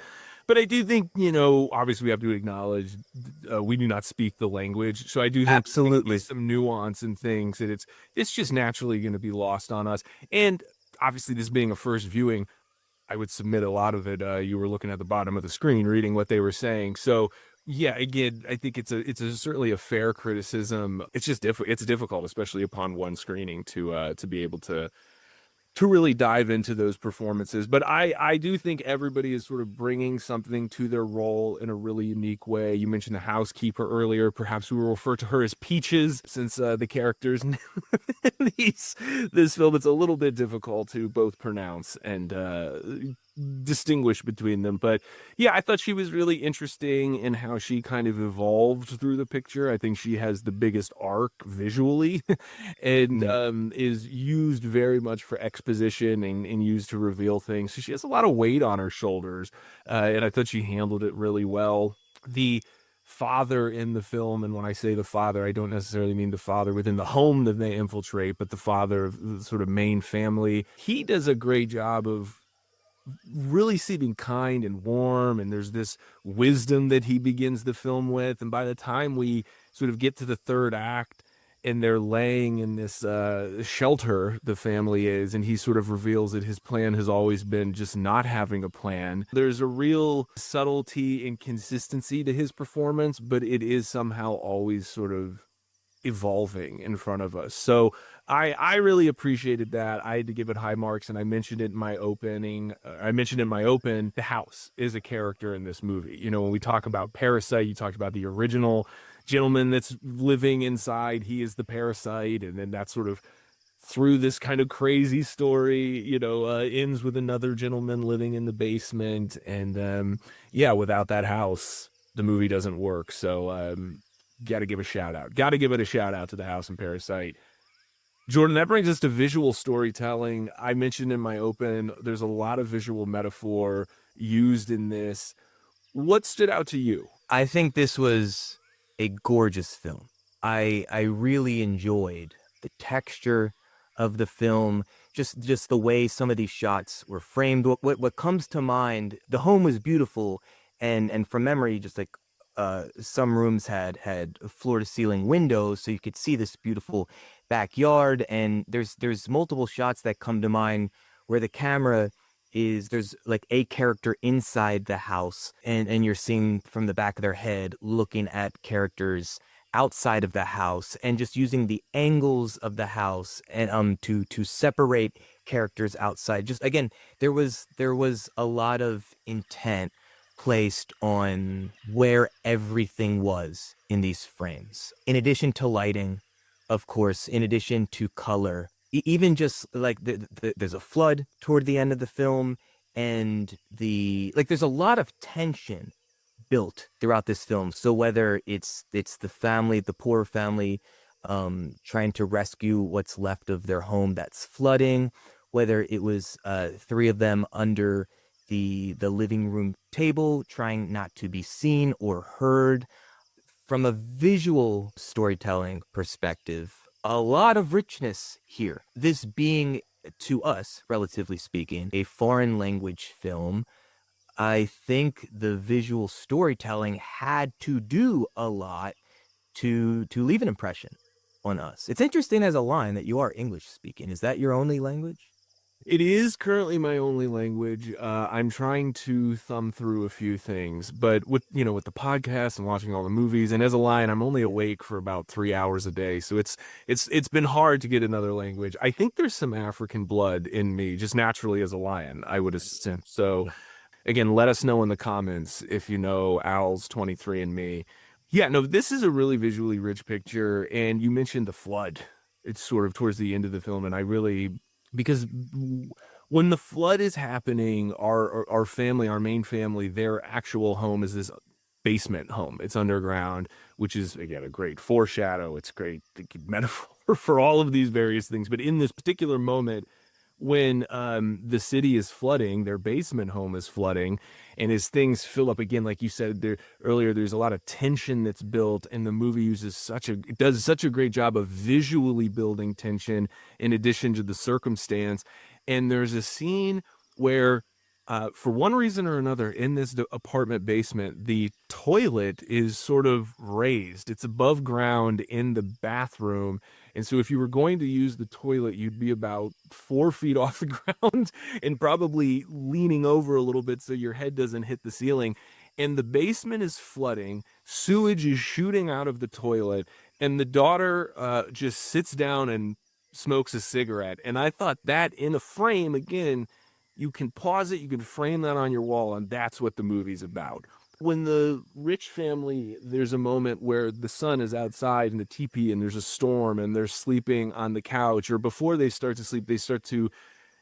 But I do think, obviously we have to acknowledge we do not speak the language. So I do think Absolutely. some nuance and things that it's just naturally going to be lost on us. And obviously, this being a first viewing, I would submit a lot of it. You were looking at the bottom of the screen, reading what they were saying. So yeah, again, I think it's certainly a fair criticism. It's just it's difficult, especially upon one screening, to be able to really dive into those performances. But I do think everybody is sort of bringing something to their role in a really unique way. You mentioned the housekeeper earlier. Perhaps we will refer to her as Peaches, since the characters in this film, it's a little bit difficult to both pronounce and distinguish between them. But yeah, I thought she was really interesting in how she kind of evolved through the picture. I think she has the biggest arc visually and is used very much for exposition and used to reveal things. So she has a lot of weight on her shoulders, and I thought she handled it really well. The father in the film, and when I say the father, I don't necessarily mean the father within the home that they infiltrate, but the father of the sort of main family. He does a great job of really seeming kind and warm, and there's this wisdom that he begins the film with. And by the time we sort of get to the third act and they're laying in this shelter, the family is, and he sort of reveals that his plan has always been just not having a plan. There's a real subtlety and consistency to his performance, but it is somehow always sort of evolving in front of us. So I really appreciated that. I had to give it high marks, and I mentioned it in my opening. The house is a character in this movie. When we talk about Parasite, you talked about the original gentleman that's living inside. He is the parasite, and then that sort of through this kind of crazy story, ends with another gentleman living in the basement. And without that house, the movie doesn't work. So got to give a shout out. Got to give it a shout out to the house in Parasite. Jordan, that brings us to visual storytelling. I mentioned in my open, there's a lot of visual metaphor used in this. What stood out to you? I think this was a gorgeous film. I really enjoyed the texture of the film, just the way some of these shots were framed. What comes to mind, the home was beautiful, and from memory, just like some rooms had floor to ceiling windows, so you could see this beautiful backyard. And there's multiple shots that come to mind where the camera there's like a character inside the house, and you're seeing from the back of their head looking at characters outside of the house, and just using the angles of the house and to separate characters outside. Just again, there was a lot of intent placed on where everything was in these frames. In addition to lighting, of course, in addition to color, even just like there's a flood toward the end of the film, and there's a lot of tension built throughout this film. So whether it's the family, the poor family, trying to rescue what's left of their home that's flooding, whether it was three of them under the living room table trying not to be seen or heard. From a visual storytelling perspective, a lot of richness here. This being, to us, relatively speaking, a foreign language film, I think the visual storytelling had to do a lot to leave an impression on us. It's interesting as a line that you are English speaking. Is that your only language? It is currently my only language. I'm trying to thumb through a few things, but with the podcast and watching all the movies, and as a lion, I'm only awake for about 3 hours a day, so it's been hard to get another language. I think there's some African blood in me, just naturally as a lion, I would assume. So, again, let us know in the comments if you know Owl's 23andMe. Yeah, no, this is a really visually rich picture, and you mentioned the flood. It's sort of towards the end of the film, and I really, because when the flood is happening, our family, our main family, their actual home is this basement home. It's underground, which is, again, a great foreshadow. It's great metaphor for all of these various things. But in this particular moment, when the city is flooding, their basement home is flooding, and as things fill up again, like you said there earlier, there's a lot of tension that's built, and the movie does such a great job of visually building tension in addition to the circumstance. And there's a scene where, for one reason or another, in this apartment basement, the toilet is sort of raised. It's above ground in the bathroom. And so if you were going to use the toilet, you'd be about 4 feet off the ground and probably leaning over a little bit so your head doesn't hit the ceiling. And the basement is flooding. Sewage is shooting out of the toilet. And the daughter just sits down and smokes a cigarette. And I thought that in a frame, again, you can pause it, you can frame that on your wall, and that's what the movie's about. When the rich family, there's a moment where the son is outside in the teepee and there's a storm and they're sleeping on the couch, or before they start to sleep, they start to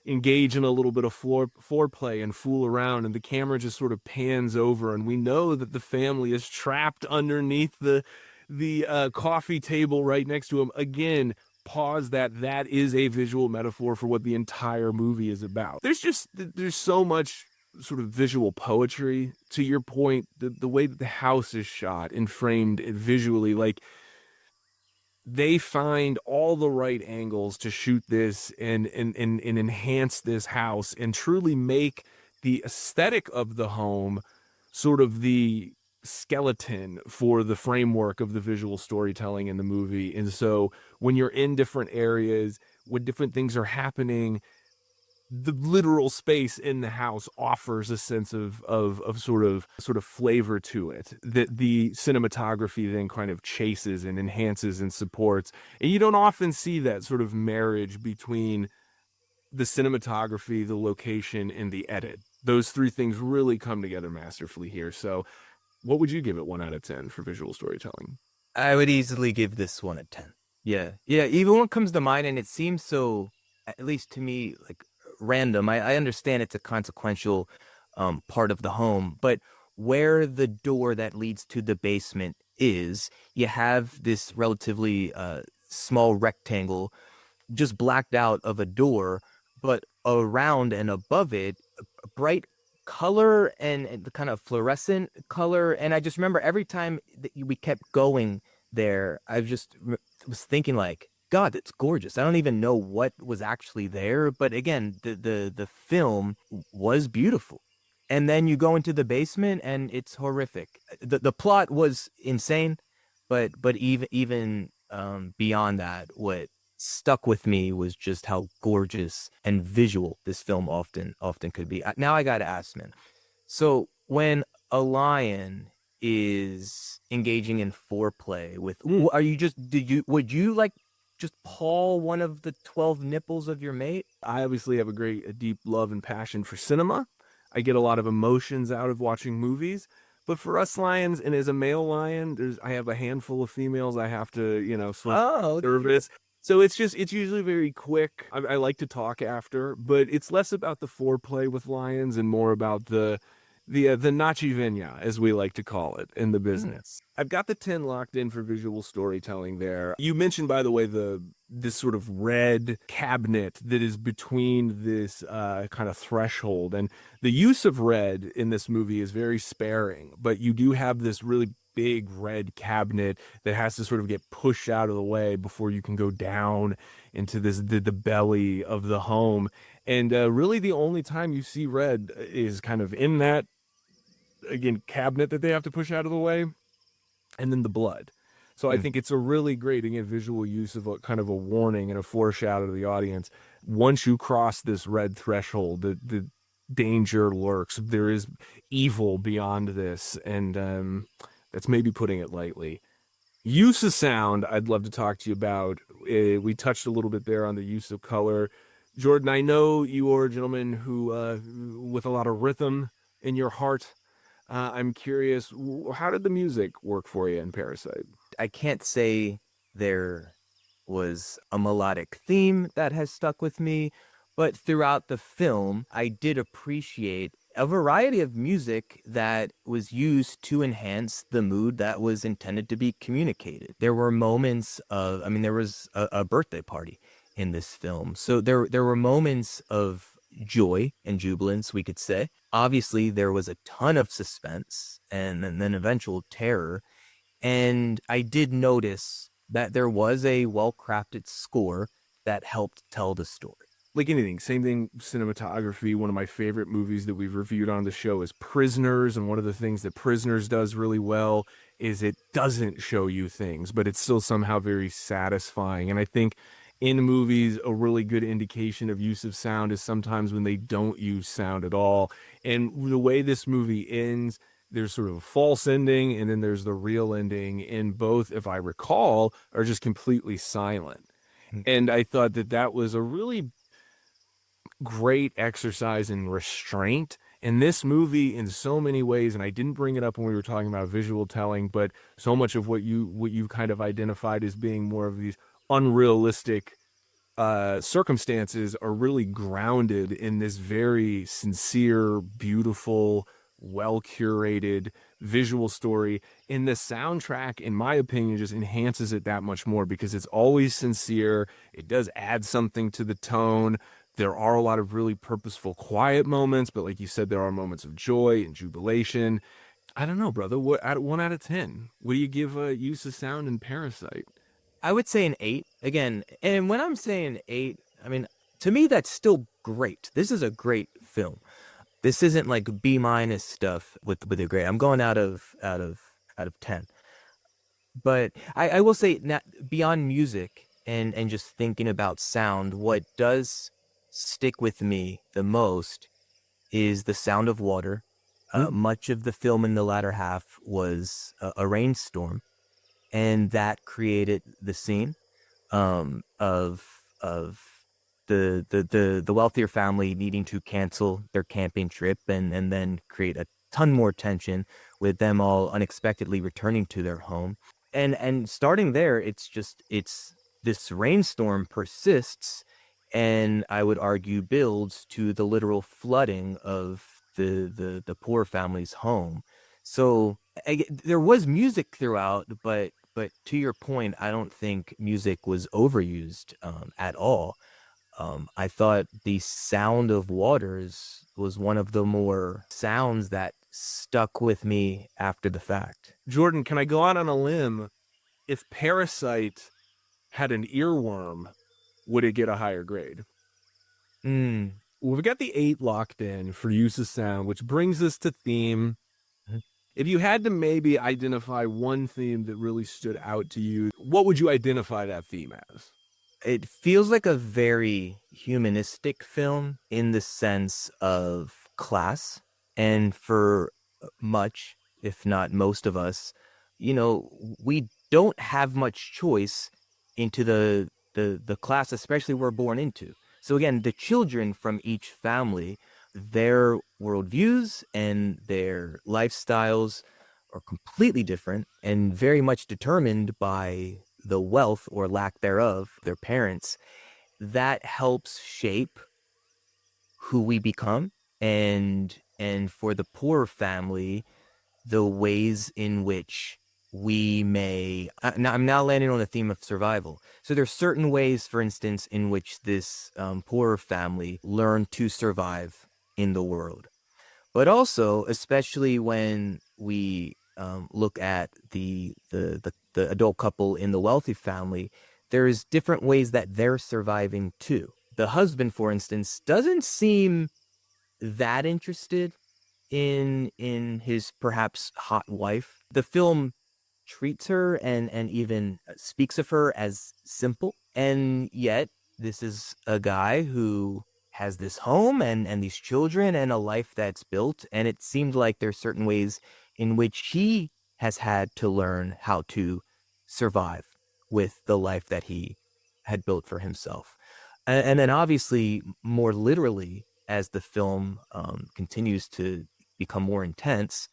engage in a little bit of foreplay and fool around, and the camera just sort of pans over, and we know that the family is trapped underneath the coffee table right next to them. Again, pause that is a visual metaphor for what the entire movie is about. There's so much sort of visual poetry. To your point, the way that the house is shot and framed visually, like, they find all the right angles to shoot this and enhance this house and truly make the aesthetic of the home sort of the skeleton for the framework of the visual storytelling in the movie. And so when you're in different areas, when different things are happening, the literal space in the house offers a sense of sort of flavor to it that the cinematography then kind of chases and enhances and supports. And you don't often see that sort of marriage between the cinematography, the location, and the edit. Those three things really come together masterfully here. So what would you give it 1 out of 10 for visual storytelling? I would easily give this one a 10. Yeah. Even when it comes to mine, and it seems so, at least to me, like, random. I understand it's a consequential part of the home, but where the door that leads to the basement is, you have this relatively small rectangle just blacked out of a door, but around and above it, a bright color and the kind of fluorescent color. And I just remember every time that we kept going there, I just was thinking, like, God, it's gorgeous. I don't even know what was actually there, but again, the film was beautiful. And then you go into the basement and it's horrific. The plot was insane, but even beyond that, what stuck with me was just how gorgeous and visual this film often could be. Now I got to ask, man. So when a lion is engaging in foreplay with, would you like just paw one of the 12 nipples of your mate? I obviously have a deep love and passion for cinema. I get a lot of emotions out of watching movies, But for us lions, and as a male lion, I have a handful of females I have to, swim Oh, service. So it's usually very quick. I like to talk after, but it's less about the foreplay with lions and more about the Nachi Venya, as we like to call it in the business. I've got the 10 locked in for visual storytelling there. You mentioned, by the way, this sort of red cabinet that is between this kind of threshold. And the use of red in this movie is very sparing, but you do have this really big red cabinet that has to sort of get pushed out of the way before you can go down into the belly of the home. And really the only time you see red is kind of in that, again, cabinet that they have to push out of the way, and then the blood. So I think it's a really great, again, visual use of a kind of a warning and a foreshadow to the audience. Once you cross this red threshold, the danger lurks. There is evil beyond this, and that's maybe putting it lightly. Use of sound, I'd love to talk to you about. We touched a little bit there on the use of color. Jordan, I know you are a gentleman who, with a lot of rhythm in your heart. I'm curious, how did the music work for you in Parasite? I can't say there was a melodic theme that has stuck with me, but throughout the film, I did appreciate a variety of music that was used to enhance the mood that was intended to be communicated. There were moments of, there was a birthday party in this film. So there were moments of joy and jubilance, we could say. Obviously, there was a ton of suspense and then eventual terror. And I did notice that there was a well-crafted score that helped tell the story. Like anything, same thing, cinematography. One of my favorite movies that we've reviewed on the show is Prisoners. And one of the things that Prisoners does really well is it doesn't show you things, but it's still somehow very satisfying. And I think in movies, a really good indication of use of sound is sometimes when they don't use sound at all. And the way this movie ends, there's sort of a false ending, and then there's the real ending. And both, if I recall, are just completely silent. And I thought that was a really great exercise in restraint. And this movie, in so many ways, and I didn't bring it up when we were talking about visual telling, but so much of what you kind of identified as being more of these unrealistic circumstances are really grounded in this very sincere, beautiful, well-curated visual story. And the soundtrack, in my opinion, just enhances it that much more because it's always sincere. It does add something to the tone. There are a lot of really purposeful, quiet moments, but like you said, there are moments of joy and jubilation. I don't know, brother. What, 1 out of 10? What do you give use of sound in Parasite? I would say an 8 again. And when I'm saying 8, to me, that's still great. This is a great film. This isn't like B- stuff with a grade. I'm going out of 10. But I will say, beyond music and just thinking about sound, what does stick with me the most is the sound of water. Much of the film in the latter half was a rainstorm. And that created the scene of the wealthier family needing to cancel their camping trip and then create a ton more tension with them all unexpectedly returning to their home. And starting there, it's this rainstorm persists, and I would argue builds to the literal flooding of the poor family's home. So there was music throughout, but to your point, I don't think music was overused at all. I thought the sound of waters was one of the more sounds that stuck with me after the fact. Jordan, can I go out on a limb? If Parasite had an earworm, would it get a higher grade? Well, we've got the 8 locked in for use of sound, which brings us to theme. If you had to maybe identify one theme that really stood out to you, what would you identify that theme as? It feels like a very humanistic film in the sense of class. And for much, if not most of us, we don't have much choice into the class, especially we're born into. So again, the children from each family, their worldviews and their lifestyles are completely different and very much determined by the wealth or lack thereof their parents, that helps shape who we become. And for the poor family, the ways in which we may I'm now landing on the theme of survival. So there's certain ways, for instance, in which this poorer family learn to survive in the world. But also, especially when we look at the adult couple in the wealthy family, there's different ways that they're surviving too. The husband, for instance, doesn't seem that interested in his perhaps hot wife. The film treats her and even speaks of her as simple, and yet this is a guy who has this home and these children and a life that's built, and it seemed like there's certain ways in which he has had to learn how to survive with the life that he had built for himself. And then obviously, more literally, as the film continues to become more intense,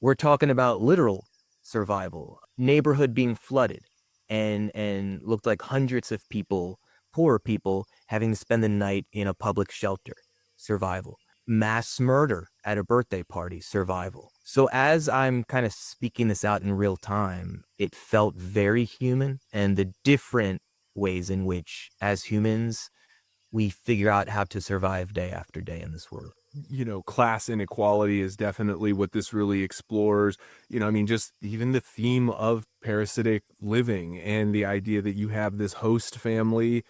we're talking about literal survival. Neighborhood being flooded and looked like hundreds of people, poorer people, having to spend the night in a public shelter. Survival. Mass murder at a birthday party. Survival. So as I'm kind of speaking this out in real time, it felt very human, and the different ways in which, as humans, we figure out how to survive day after day in this world. You know, class inequality is definitely what this really explores. You know, I mean, just even the theme of parasitic living and the idea that you have this host family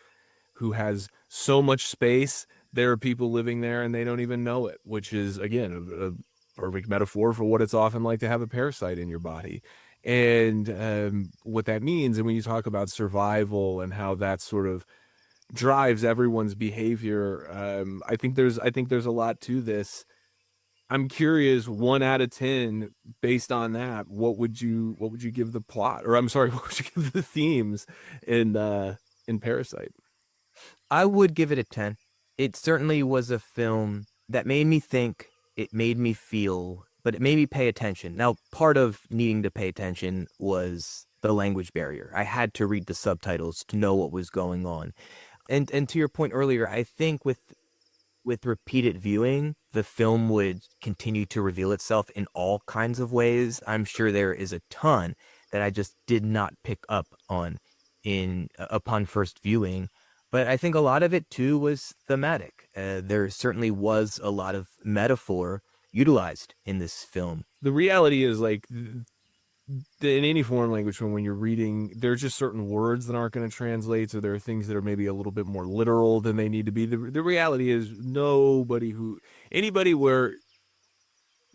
who has so much space. There are people living there and they don't even know it, which is, again, a perfect metaphor for what it's often like to have a parasite in your body. And what that means, and when you talk about survival and how that sort of drives everyone's behavior, I think there's a lot to this. I'm curious, 1 out of 10, based on that, what would you give the plot, or I'm sorry, what would you give the themes in Parasite? I would give it a 10. It certainly was a film that made me think, it made me feel, but it made me pay attention. Now, part of needing to pay attention was the language barrier. I had to read the subtitles to know what was going on. And to your point earlier, I think with repeated viewing, the film would continue to reveal itself in all kinds of ways. I'm sure there is a ton that I just did not pick up on upon first viewing. But I think a lot of it too was thematic. There certainly was a lot of metaphor utilized in this film. The reality is, like, in any foreign language, when you're reading, there's just certain words that aren't going to translate. So there are things that are maybe a little bit more literal than they need to be. The reality is, anybody where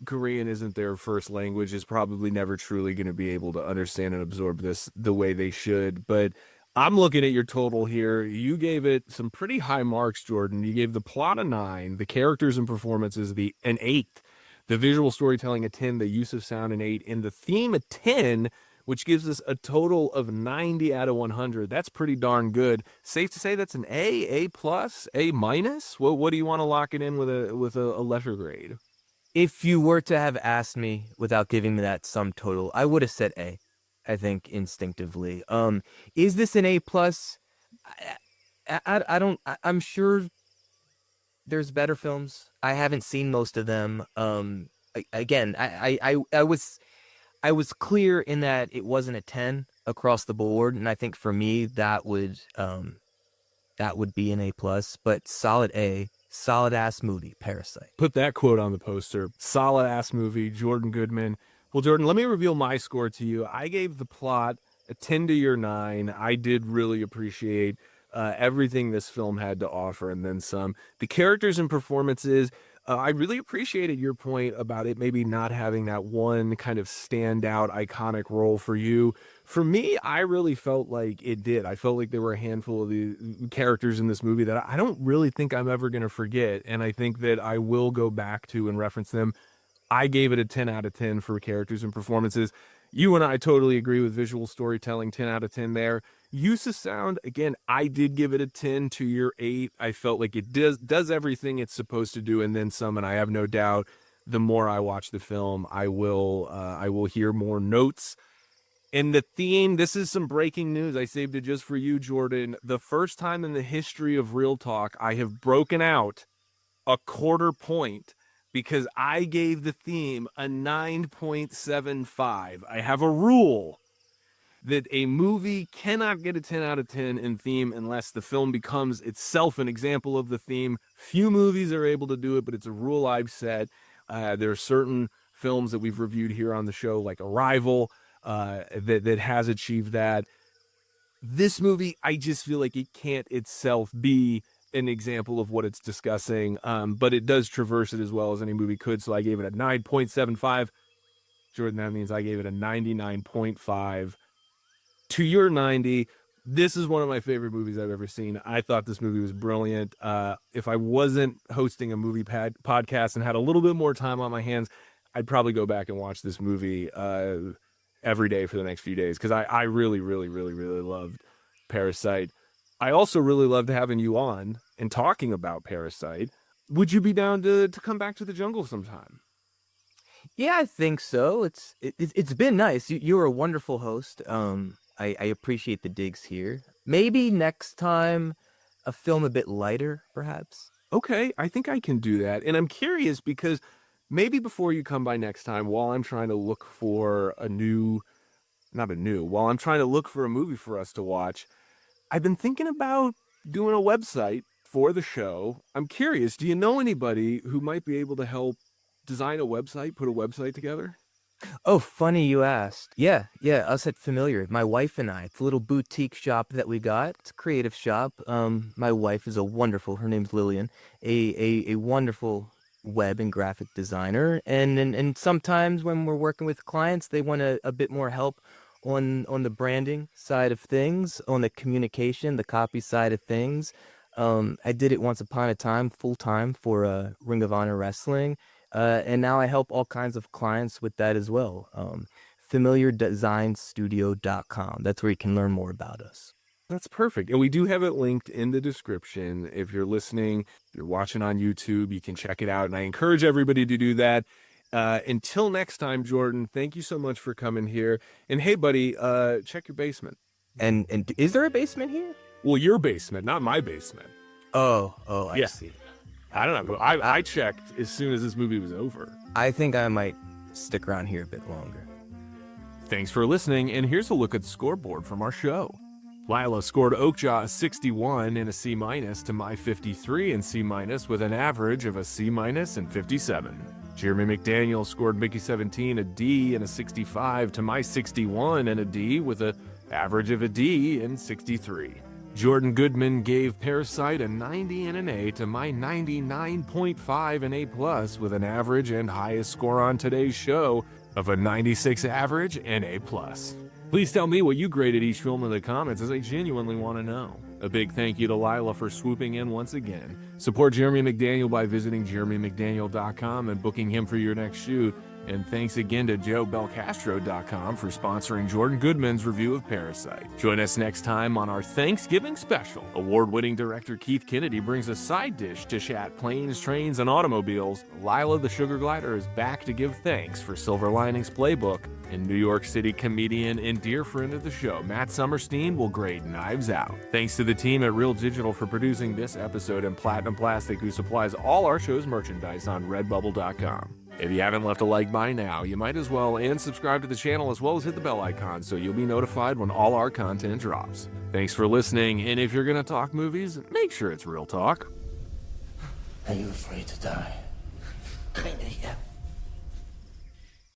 Korean isn't their first language is probably never truly going to be able to understand and absorb this the way they should. But I'm looking at your total here. You gave it some pretty high marks, Jordan. You gave the plot a 9, the characters and performances an 8, the visual storytelling a 10, the use of sound an 8, and the theme a 10, which gives us a total of 90 out of 100. That's pretty darn good. Safe to say that's an A plus, A minus? What do you want to lock it in with a lesser grade? If you were to have asked me without giving me that sum total, I would have said A. I think instinctively. Is this an A plus? I'm sure there's better films. I haven't seen most of them. Again, I was clear in that it wasn't a 10 across the board, and I think for me that would be an A plus. But solid A, solid ass movie, Parasite. Put that quote on the poster. Solid ass movie, Jordan Goodman. Well, Jordan, let me reveal my score to you. I gave the plot a 10 to your 9. I did really appreciate everything this film had to offer, and then some. The characters and performances, I really appreciated your point about it maybe not having that one kind of standout iconic role for you. For me, I really felt like it did. I felt like there were a handful of the characters in this movie that I don't really think I'm ever going to forget, and I think that I will go back to and reference them. I gave it a 10 out of 10 for characters and performances. You and I totally agree with visual storytelling, 10 out of 10 there. Use of sound, again, I did give it a 10 to your 8. I felt like it does everything it's supposed to do and then some, and I have no doubt the more I watch the film, I will hear more notes. And the theme, this is some breaking news. I saved it just for you, Jordan. The first time in the history of Real Talk, I have broken out a quarter point because I gave the theme a 9.75. I have a rule that a movie cannot get a 10 out of 10 in theme unless the film becomes itself an example of the theme. Few movies are able to do it, but it's a rule I've set. There are certain films that we've reviewed here on the show, like Arrival, that has achieved that. This movie, I just feel like it can't itself be an example of what it's discussing, but it does traverse it as well as any movie could, so I gave it a 9.75. Jordan, that means I gave it a 99.5. To your 90, this is one of my favorite movies I've ever seen. I thought this movie was brilliant. If I wasn't hosting a movie podcast and had a little bit more time on my hands, I'd probably go back and watch this movie every day for the next few days because I really, really, really, really loved Parasite. I also really loved having you on and talking about Parasite. Would you be down to come back to the jungle sometime? Yeah, I think so. It's been nice. You're a wonderful host. I appreciate the digs here. Maybe next time a film a bit lighter, perhaps. Okay, I think I can do that. And I'm curious because maybe before you come by next time, while I'm trying to look for while I'm trying to look for a movie for us to watch, I've been thinking about doing a website for the show. I'm curious, do you know anybody who might be able to help design a website, put a website together? Oh, funny you asked. Yeah, us at Familiar, my wife and I. It's a little boutique shop that we got. It's a creative shop. My wife is her name's Lillian, a wonderful web and graphic designer. And sometimes when we're working with clients, they want a bit more help on the branding side of things, on the communication, the copy side of things. I did it once upon a time, full time for Ring of Honor Wrestling. And now I help all kinds of clients with that as well. FamiliarDesignStudio.com. That's where you can learn more about us. That's perfect. And we do have it linked in the description. If you're listening, if you're watching on YouTube, you can check it out. And I encourage everybody to do that. Until next time, Jordan, thank you so much for coming here. And hey, buddy, check your basement. And is there a basement here? Well, your basement, not my basement. Oh, I Yeah. see. I don't know. I checked as soon as this movie was over. I think I might stick around here a bit longer. Thanks for listening, and here's a look at the scoreboard from our show. Lila scored Okja a 61 and a C- to my 53 and C- with an average of a C- and 57. Jeremy McDaniel scored Mickey 17 a D and a 65 to my 61 and a D with an average of a D and 63. Jordan Goodman gave Parasite a 90 and an A to my 99.5 and A+ with an average and highest score on today's show of a 96 average and A+. Please tell me what you graded each film in the comments, as I genuinely want to know. A big thank you to Lila for swooping in once again. Support Jeremy McDaniel by visiting jeremymcdaniel.com and booking him for your next shoot. And thanks again to JoeBelcastro.com for sponsoring Jordan Goodman's review of Parasite. Join us next time on our Thanksgiving special. Award-winning director Keith Kennedy brings a side dish to chat planes, trains, and automobiles. Lila the Sugar Glider is back to give thanks for Silver Linings Playbook. And New York City comedian and dear friend of the show, Matt Summerstein, will grade Knives Out. Thanks to the team at Real Digital for producing this episode, and Platinum Plastic, who supplies all our show's merchandise on Redbubble.com. If you haven't left a like by now, you might as well, and subscribe to the channel as well as hit the bell icon so you'll be notified when all our content drops. Thanks for listening, and if you're gonna talk movies, make sure it's real talk. Are you afraid to die? Kinda, yeah.